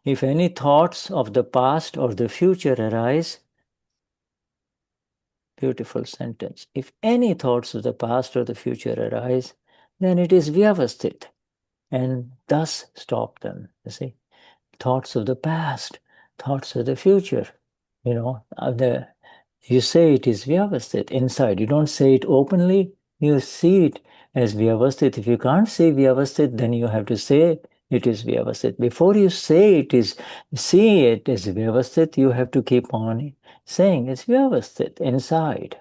if any thoughts of the past or the future arise, beautiful sentence, if any thoughts of the past or the future arise, then it is vyavasthit, and thus stop them, you see. Thoughts of the past, thoughts of the future, you say it is vyavasthit inside. You don't say it openly, you see it as vyavasthit. If you can't say vyavasthit, then you have to say it is vyavasthit. Before you see it as vyavasthit, you have to keep on saying it's vyavasthit inside.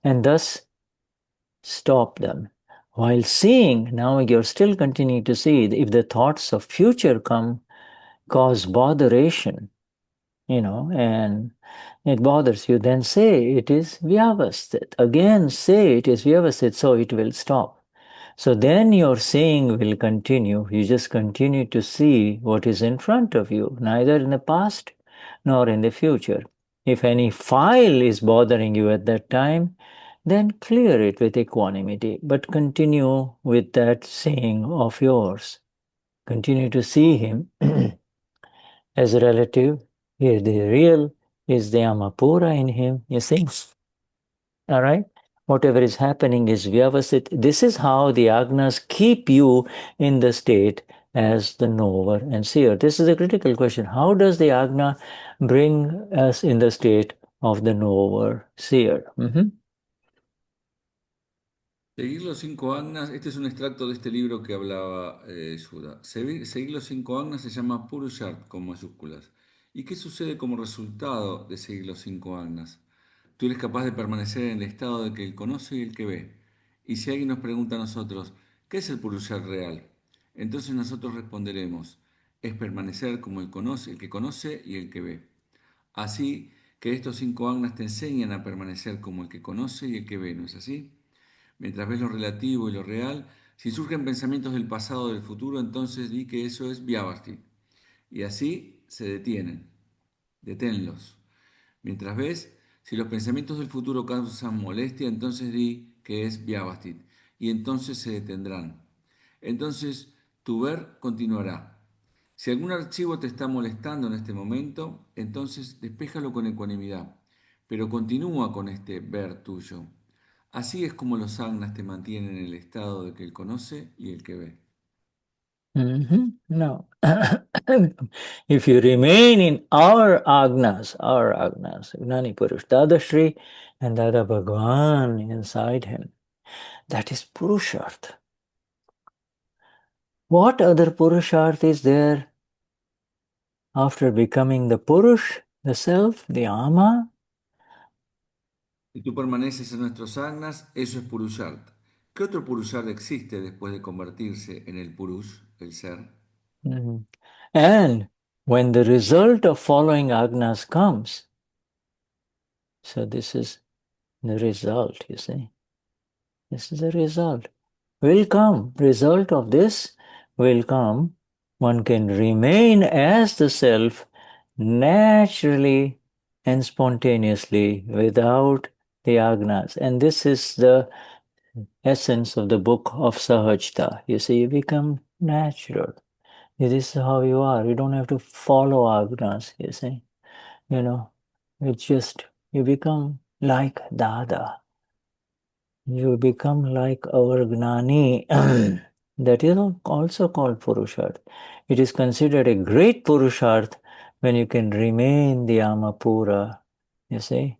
And thus stop them. While seeing, now you're still continuing to see, if the thoughts of future cause botheration, and it bothers you, then say it is vyavasthit. Again, say it is vyavasthit, so it will stop. So then your seeing will continue. You just continue to see what is in front of you, neither in the past nor in the future. If any file is bothering you at that time, then clear it with equanimity, but continue with that seeing of yours. Continue to see him as a relative. Here, the real is the Amapura in him, you see? All right? Whatever is happening is vyavasit. This is how the agnas keep you in the state as the knower and seer. This is a critical question. How does the agna bring us in the state of the knower seer? Seguir los cinco agnas, este es un extracto de este libro que hablaba Shuddha. Seguir los cinco agnas se llama Purushart con mayúsculas. ¿Y qué sucede como resultado de seguir los cinco agnas? Tú eres capaz de permanecer en el estado de que el conoce y el que ve. Y si alguien nos pregunta a nosotros, ¿qué es el Purushart real? Entonces nosotros responderemos, es permanecer como el que conoce y el que ve. Así que estos cinco agnas te enseñan a permanecer como el que conoce y el que ve, ¿no es así? Mientras ves lo relativo y lo real, si surgen pensamientos del pasado o del futuro, entonces di que eso es Vyavasti. Y así se detienen. Deténlos. Mientras ves, si los pensamientos del futuro causan molestia, entonces di que es Vyavastit. Y entonces se detendrán. Entonces tu ver continuará. Si algún archivo te está molestando en este momento, entonces despéjalo con ecuanimidad, pero continúa con este ver tuyo. Así es como los agnas te mantienen en el estado de que él conoce y el que ve. No. If you remain in our agnas, Gnani Purush Dadashri, and Dada Bhagwan inside him, that is Purusharth. What other Purusharth is there after becoming the Purush, the self, the Ama? Si tú permaneces en nuestros agnas, eso es Purushart. ¿Qué otro Purushart existe después de convertirse en el Purush, el ser? Mhm. And when the result of following agnas comes, So this is the result, you see. This is the result. Will come. Result of this will come. One can remain as the self naturally and spontaneously without the agnas. And this is the essence of the book of Sahajta. You see, you become natural. This is how you are. You don't have to follow agnas, you see. You know, it's just, you become like Dada. You become like our Gnani. That is also called Purusharth. It is considered a great Purusharth when you can remain the Amapura, you see,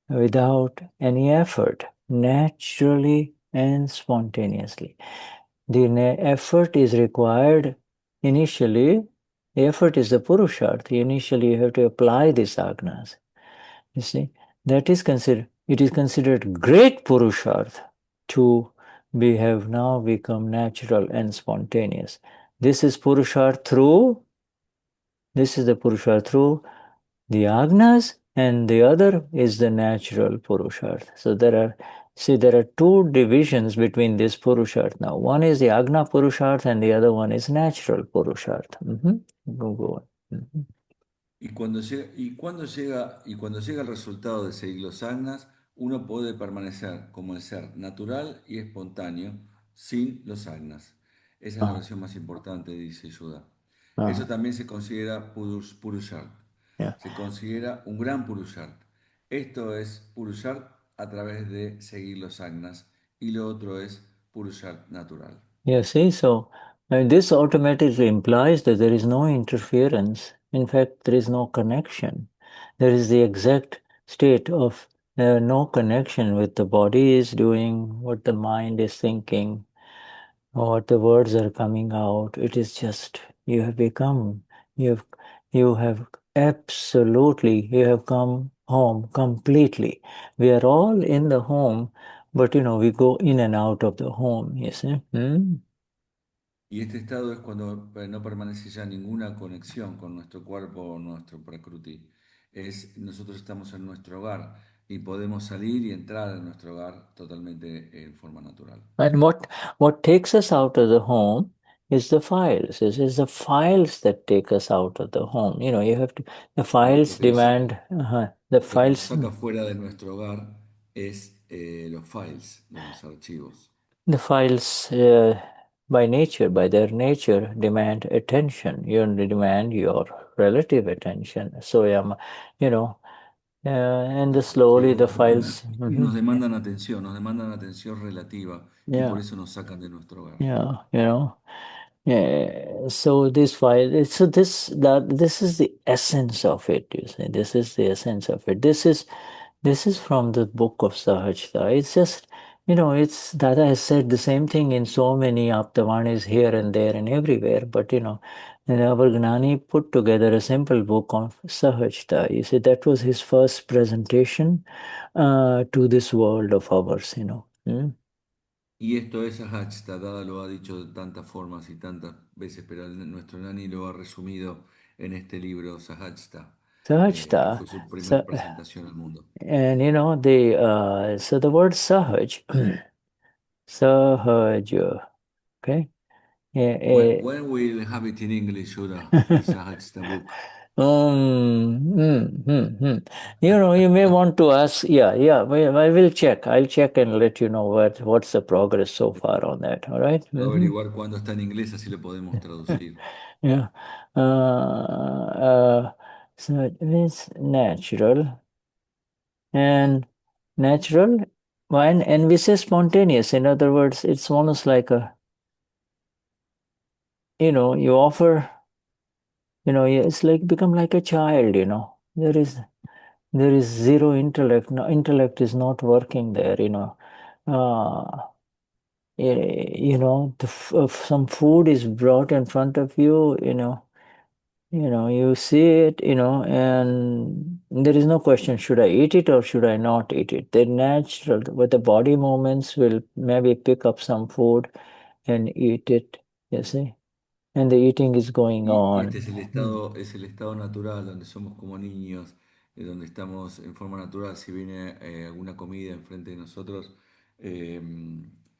without any effort, naturally and spontaneously. The effort is required initially. The effort is the Purusharth. Initially, you have to apply these agnas. You see, that is considered, it is considered great Purusharth to have now become natural and spontaneous. This is Purusharth through, this is the Purusharth through the Agnas, and the other is the natural Purusharth. So there are two divisions between this Purusharth now. One is the Agna Purusharth and the other one is natural Purusharth. Go on. Y cuando llega el resultado de seguir los agnas, uno puede permanecer como el ser natural y espontáneo sin los agnas. Esa es la versión más importante, dice Shuddha. Eso también se considera Purusharth. Yeah. Se considera un gran Purusharth. Esto es Purusharth a través de seguir los agnas y lo otro es Purusharth natural. Yeah, see, so this automatically implies that there is no interference. In fact, there is no connection. There is the exact state of no connection with the body is doing, what the mind is thinking, what the words are coming out. It is just, you have absolutely, you have come home completely. We are all in the home, but we go in and out of the home, you see. Y este estado es cuando no permanece ya ninguna conexión con nuestro cuerpo o nuestro prakruti. Nosotros estamos en nuestro hogar y podemos salir y entrar en nuestro hogar totalmente en forma natural. And what takes us out of the home is the files. It is the files that take us out of the home. You have to, the files demand, the Lo que nos files, saca fuera de nuestro hogar es los files, los archivos. the files by their nature, demand attention. You demand your relative attention. So, and Sí, slowly the files. nos demandan atención relativa y por Yeah, eso nos sacan de nuestro hogar. yeah. Yeah, so this file, so this is the essence of it. You see, this is the essence of it. This is from the book of Sahajta. It's just, it's Dada has said the same thing in so many Aptavanis here and there and everywhere. But and our Gnani put together a simple book of Sahajta. You see, that was his first presentation to this world of ours. Y esto es Sahajta, Dada lo ha dicho de tantas formas y tantas veces, pero nuestro Nani lo ha resumido en este libro, Sahajta, que Sahajta. fue su primer So, presentación al mundo. and so the word Sahaj, Sahaj, okay? When we'll have it in English, Shuddha, the Sahajta book? You may want to ask, yeah, I will check. I'll check and let you know what's the progress so far on that, all right? Voy a averiguar cuándo está en inglés, así lo podemos traducir. Yeah. So it means natural. And natural, and we say spontaneous. In other words, it's almost like you offer, it's like become like a child, there is zero intellect. No, intellect is not working there, Uh, if some food is brought in front of you, you see it, and there is no question, should I eat it or should I not eat it? They're natural, but the body movements will maybe pick up some food and eat it, you see, and the eating is going Y este on. es el estado natural donde somos como niños donde estamos en forma natural, si viene alguna comida enfrente de nosotros, eh,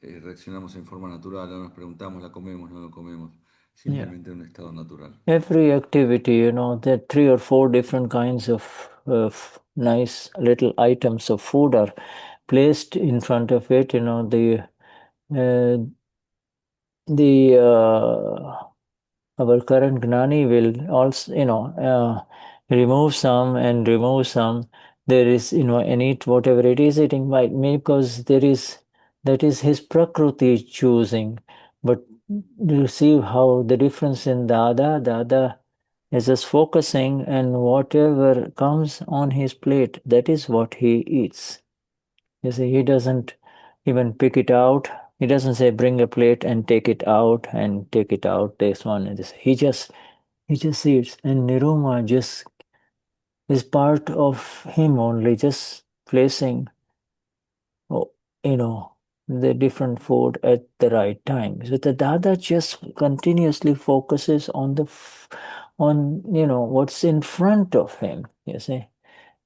reaccionamos en forma natural, no nos preguntamos, la comemos, no la comemos, Yeah. simplemente en un estado natural. Every activity, there are 3 or 4 different kinds of nice little items of food are placed in front of it. The our current Gnani will also, remove some and remove some. There is, and eat whatever it is eating by because that is his prakriti choosing. But you see how the difference in Dada is just focusing, and whatever comes on his plate, that is what he eats. You see, he doesn't even pick it out. He doesn't say, bring a plate and take it out and take it out, this one and this. He just eats. And Niruma just is part of him only, just placing, oh, the different food at the right time. So the Dada just continuously focuses on what's in front of him, you see.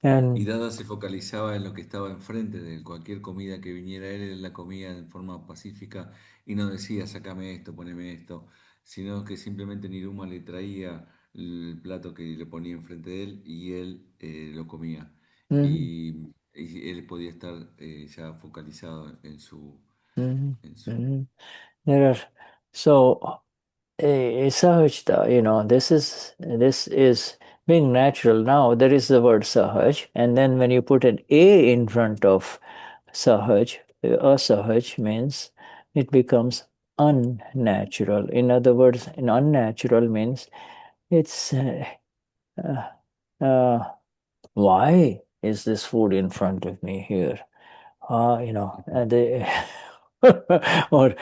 Y And Dada se focalizaba en lo que estaba enfrente de él. Cualquier comida que viniera él la comía en forma pacífica y no decía, sácame esto, poneme esto, sino que simplemente Niruma le traía el plato que le ponía enfrente de él y él lo comía. mhm, Y él podía estar ya focalizado mhm, en su... mhm. There are so Sahajta, this is being natural. Now there is the word Sahaj, and then when you put an A in front of Sahaj, Asahaj means it becomes unnatural. In other words, an unnatural means it's uh, uh, why is this food in front of me here? They, or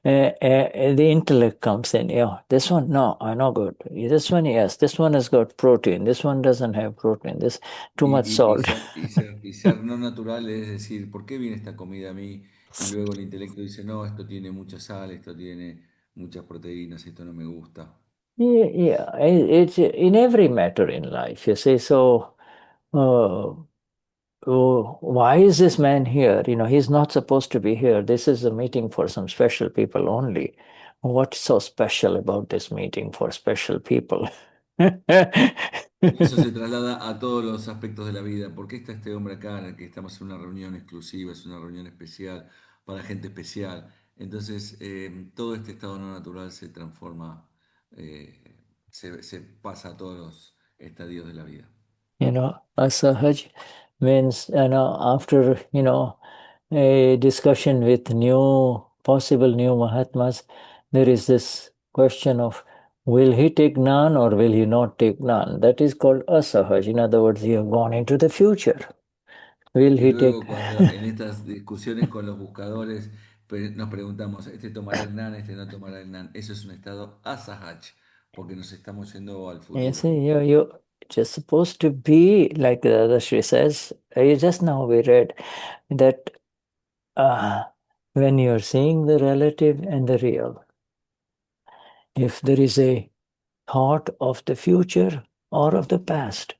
the intellect comes in. Yeah, this one, no, I know good. This one, yes, this one has got protein. This one doesn't have protein. This too Y, much y- y salt. ser, y ser- y ser no natural es decir, ¿por qué viene esta comida a mí? Y luego el intelecto dice, no, esto tiene mucha sal, esto tiene muchas proteínas, esto no me gusta. Yeah, yeah, it's in every matter in life. You see, so uh, why is this man here? He's not supposed to be here. This is a meeting for some special people only. What's so special about this meeting for special people? Y eso se traslada a todos los aspectos de la vida. ¿Por qué está este hombre acá en el que estamos en una reunión exclusiva, es una reunión especial para gente especial? Entonces, todo este estado no natural se transforma, se pasa a todos los estadios de la vida. Asahaj means, after, a discussion with possible new Mahatmas, there is this question of will he take Gnan or will he not take Gnan? That is called Asahaj. In other words, you have gone into the future. Will Y he take? luego cuando en estas discusiones con los buscadores nos preguntamos, ¿este tomará el NAN, este no tomará el NAN? Eso es un estado asahaj, porque nos estamos yendo al You futuro. see, you're just supposed to be like the Dadashri says. Just now we read that when you're seeing the relative and the real, if there is a thought of the future or of the past,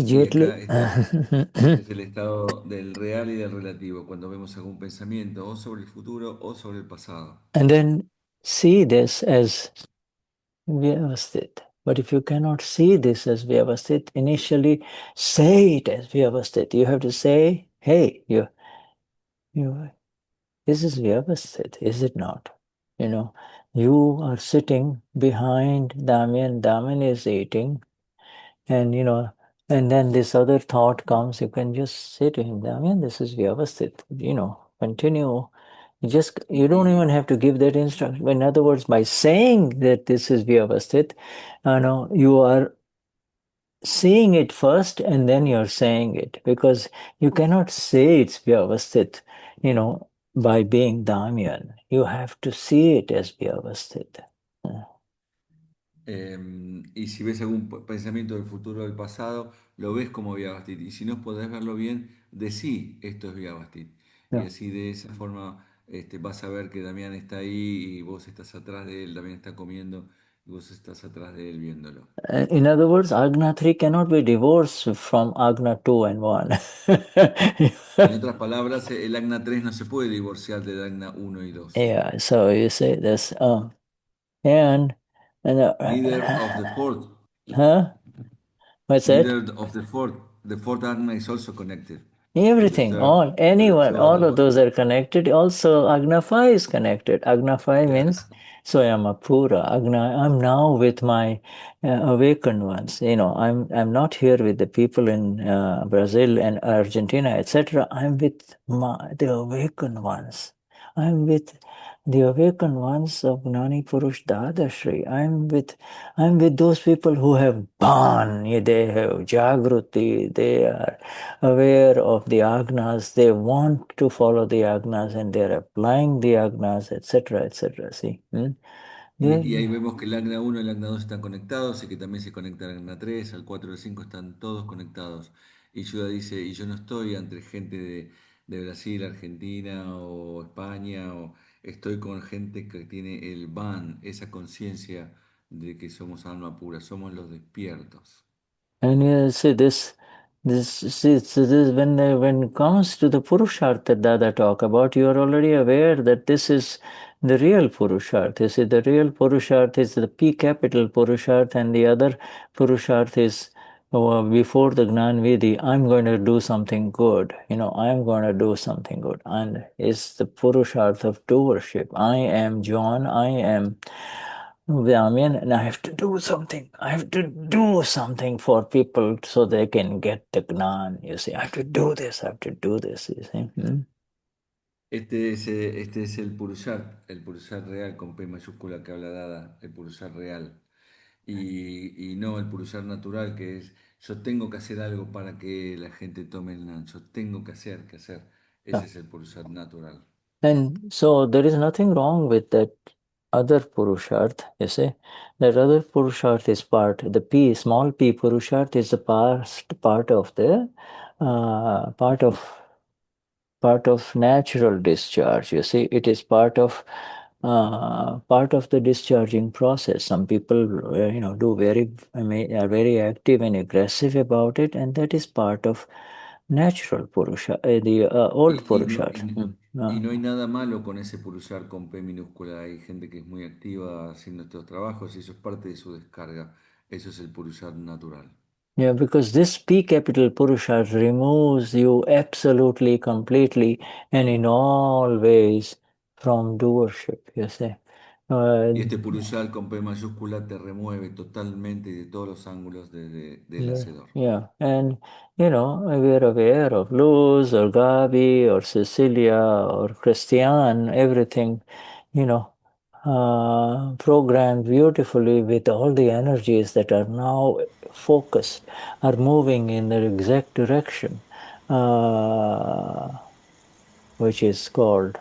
Y acá immediately, este es el estado del real y del relativo, cuando vemos algún pensamiento o sobre el futuro o sobre el pasado. and then see this as Vyavasthit. But if you cannot see this as Vyavasthit, initially say it as Vyavasthit. You have to say, hey, you this is Vyavasthit, is it not? You are sitting behind Damian. Damian is eating, and and then this other thought comes. You can just say to him, Damian, this is Vyavasthit. Continue. You don't Y, even have to give that instruction. In other words, by saying that this is Vyavasthit, you are seeing it first and then you're saying it, because you cannot say it's Vyavasthit, by being Damian. You have to see it as Vyavasthit. y si ves algún pensamiento del futuro o del pasado, lo ves como Vyavastit. Y si no podés verlo bien, decí, esto es Vyavastit. Y Yeah. así de esa forma vas a ver que Damián está ahí y vos estás atrás de él, Damián está comiendo y vos estás atrás de él viéndolo. In other words, Agna 3 cannot be divorced from Agna 2 and 1. En otras palabras, el Agna 3 no se puede divorciar del Agna 1 y 2. Yeah, so you say this, and Neither of the fourth, huh? What's that? neither of the fourth Agna is also connected to the Everything, third, all, to the anyone, third all of one. those are connected. Also, Agna 5 is connected. Agna 5 means, so I am a Pura. Agna, I'm now with my awakened ones. You know, I'm not here with the people in Brazil and Argentina, etc. I'm with the awakened ones. I'm with the awakened ones of Gnani Purush Dadashri. I'm with those people who have Bhan, they have Jagruti, they are aware of the agnas, they want to follow the agnas and they're applying the agnas, etc., etc. See? Y ahí vemos que el Agna 1 y el Agna 2 están conectados y que también se conecta al Agna 3, al 4 y al 5 están todos conectados. Y Shuddha dice, y yo no estoy entre gente de Brasil, Argentina o España, o estoy con gente que tiene el Ban, esa conciencia de que somos alma pura, somos los despiertos. And you see this when it comes to the Purusharth that Dada talk about, you are already aware that this is the real Purusharth. You see, the real Purusharth is the P capital Purusharth, and the other Purusharth is before the Gnan Vidhi, I'm going to do something good. You know, I'm going to do something good. And it's the Purusharth of doership. I am John, I am Vyamyan, and I have to do something. I have to do something for people so they can get the Gnan. You see, I have to do this, I have to do this. You see. Este es el Purushat real con P mayúscula que habla Dada, el Purushat real. Y no el Purushat natural que es yo tengo que hacer algo para que la gente tome el Nan, yo tengo que hacer, que hacer. Ese es el Purushat natural. And so there is nothing wrong with that other Purusharth, you see. That other Purusharth is the P, small p Purusharth is the part of the part of natural discharge. You see, it is part of the discharging process. Some people, do are very active and aggressive about it, and that is part of natural Purusha, the old Y, y no, Purusharth. y, y no hay nada malo con ese Purushat con P minúscula. Hay gente que es muy activa haciendo estos trabajos y eso es parte de su descarga. Eso es el Purushat natural. Yeah, because this P capital Purusharth removes you absolutely, completely, and in all ways from doership, you see. Y este Purushat con P mayúscula te remueve totalmente de todos los ángulos del hacedor. Yeah, and we are aware of Luz or Gabi or Cecilia or Christian, everything, programmed beautifully with all the energies that are now focused, are moving in the exact direction, which is called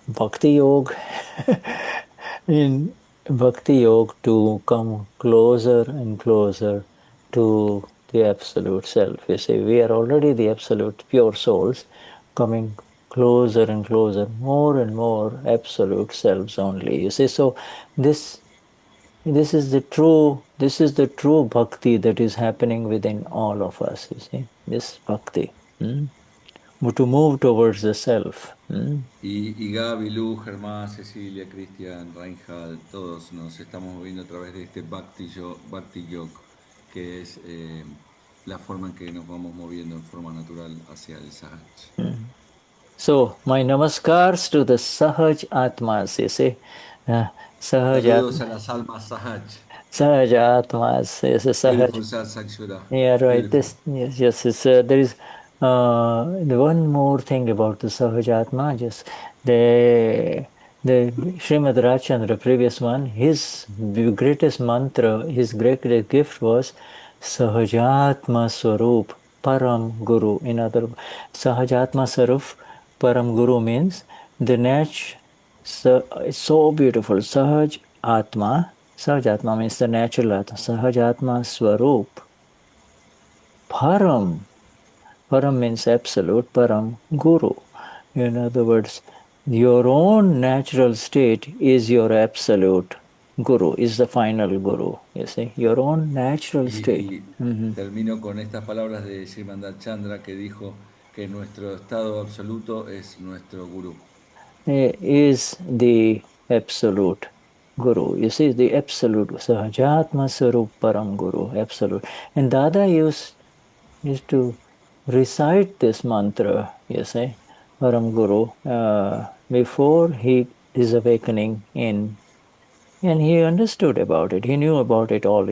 Bhakti Yoga. In Bhakti Yoga, to come closer and closer to the Absolute Self. You see, we are already the Absolute Pure Souls, coming closer and closer, more and more Absolute Selves only. You see, so this is the true Bhakti that is happening within all of us. You see, this Bhakti. To move towards the Self. Y Gaby, Lu, Germán, Cecilia, Cristian, Reinhard, todos nos estamos moviendo a través de este Bhakti Yoga, que es la forma en que nos vamos moviendo en forma natural hacia el Sahaj. So, my namaskars to the Sahaj Atmas, you see. Saludos a las almas Sahaj. Sahaj Atmas, yes, Beautiful Sahaj. Satsang. Yeah, right. Beautiful. There is the one more thing about the Sahajatma. Just the Srimad Rajchandra, previous one, his greatest mantra, his greatest gift was Sahajatma Swarup Param Guru. In other words, Sahajatma Swarup Param Guru means the it's so beautiful. Sahaj Atma. Sahaj Atma means the natural Atma. Sahaj Atma Swarup. Param. Param means absolute. Param, Guru. In other words, your own natural state is your absolute. guru is the final guru. You see, your own natural state. Y termino con estas palabras de Srimanda Chandra que dijo que nuestro estado absoluto es nuestro gurú. Is the absolute guru. You see, the absolute Sahajatma Sarup Param Guru, absolute. And Dada used to recite this mantra, you see, Param Guru, before his awakening in. And he understood about it. He knew about it all,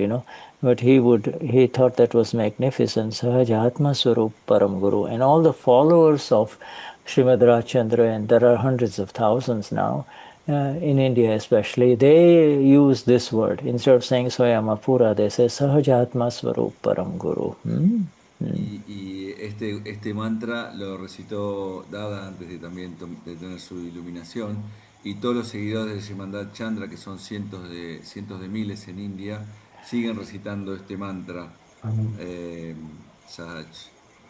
But he thought that was magnificent. Sahaj Atma Swarup Param Guru. And all the followers of Srimad Rajchandra, and there are hundreds of thousands now, in India especially, they use this word. Instead of saying Swayama Pura, they say Sahaj Atma Swarup Param Guru. Y este mantra lo recitó Dada antes de también de tener su iluminación. Y todos los seguidores de Srimad Chandra, que son cientos de miles en India, siguen recitando este mantra. Sahaj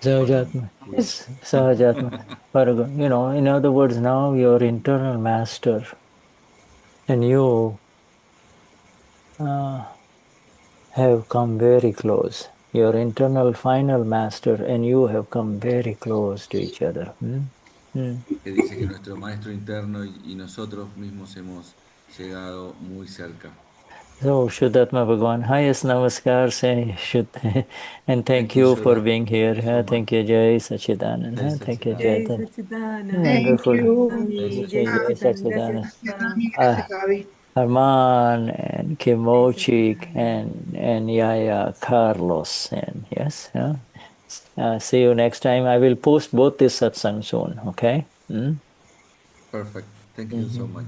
Param Sahajatma. Guru. Yes, Sahajatma. In other words, now your internal master and you have come very close. Your internal final master and you have come very close to each other. Que dice que nuestro maestro interno y nosotros mismos hemos llegado muy cerca. So, Shuddhatma Bhagwan, highest namaskar, say Shuddha. And thank you for Shuddha. being Thank here. you so much. Thank you, Jai Sachidanand. Jai Thank you, Sachidanand. Jai Jai. Sachidanand. Thank Wonderful. you. Jai Jai Sachidanand. Gracias. Sachidanand. Gracias, Nami. Gracias, Gaby. Arman and Jai Kimochik Sachidanand. and Yaya Carlos and yes. See you next time. I will post both this satsang soon. Okay. Perfect. Thank you so much.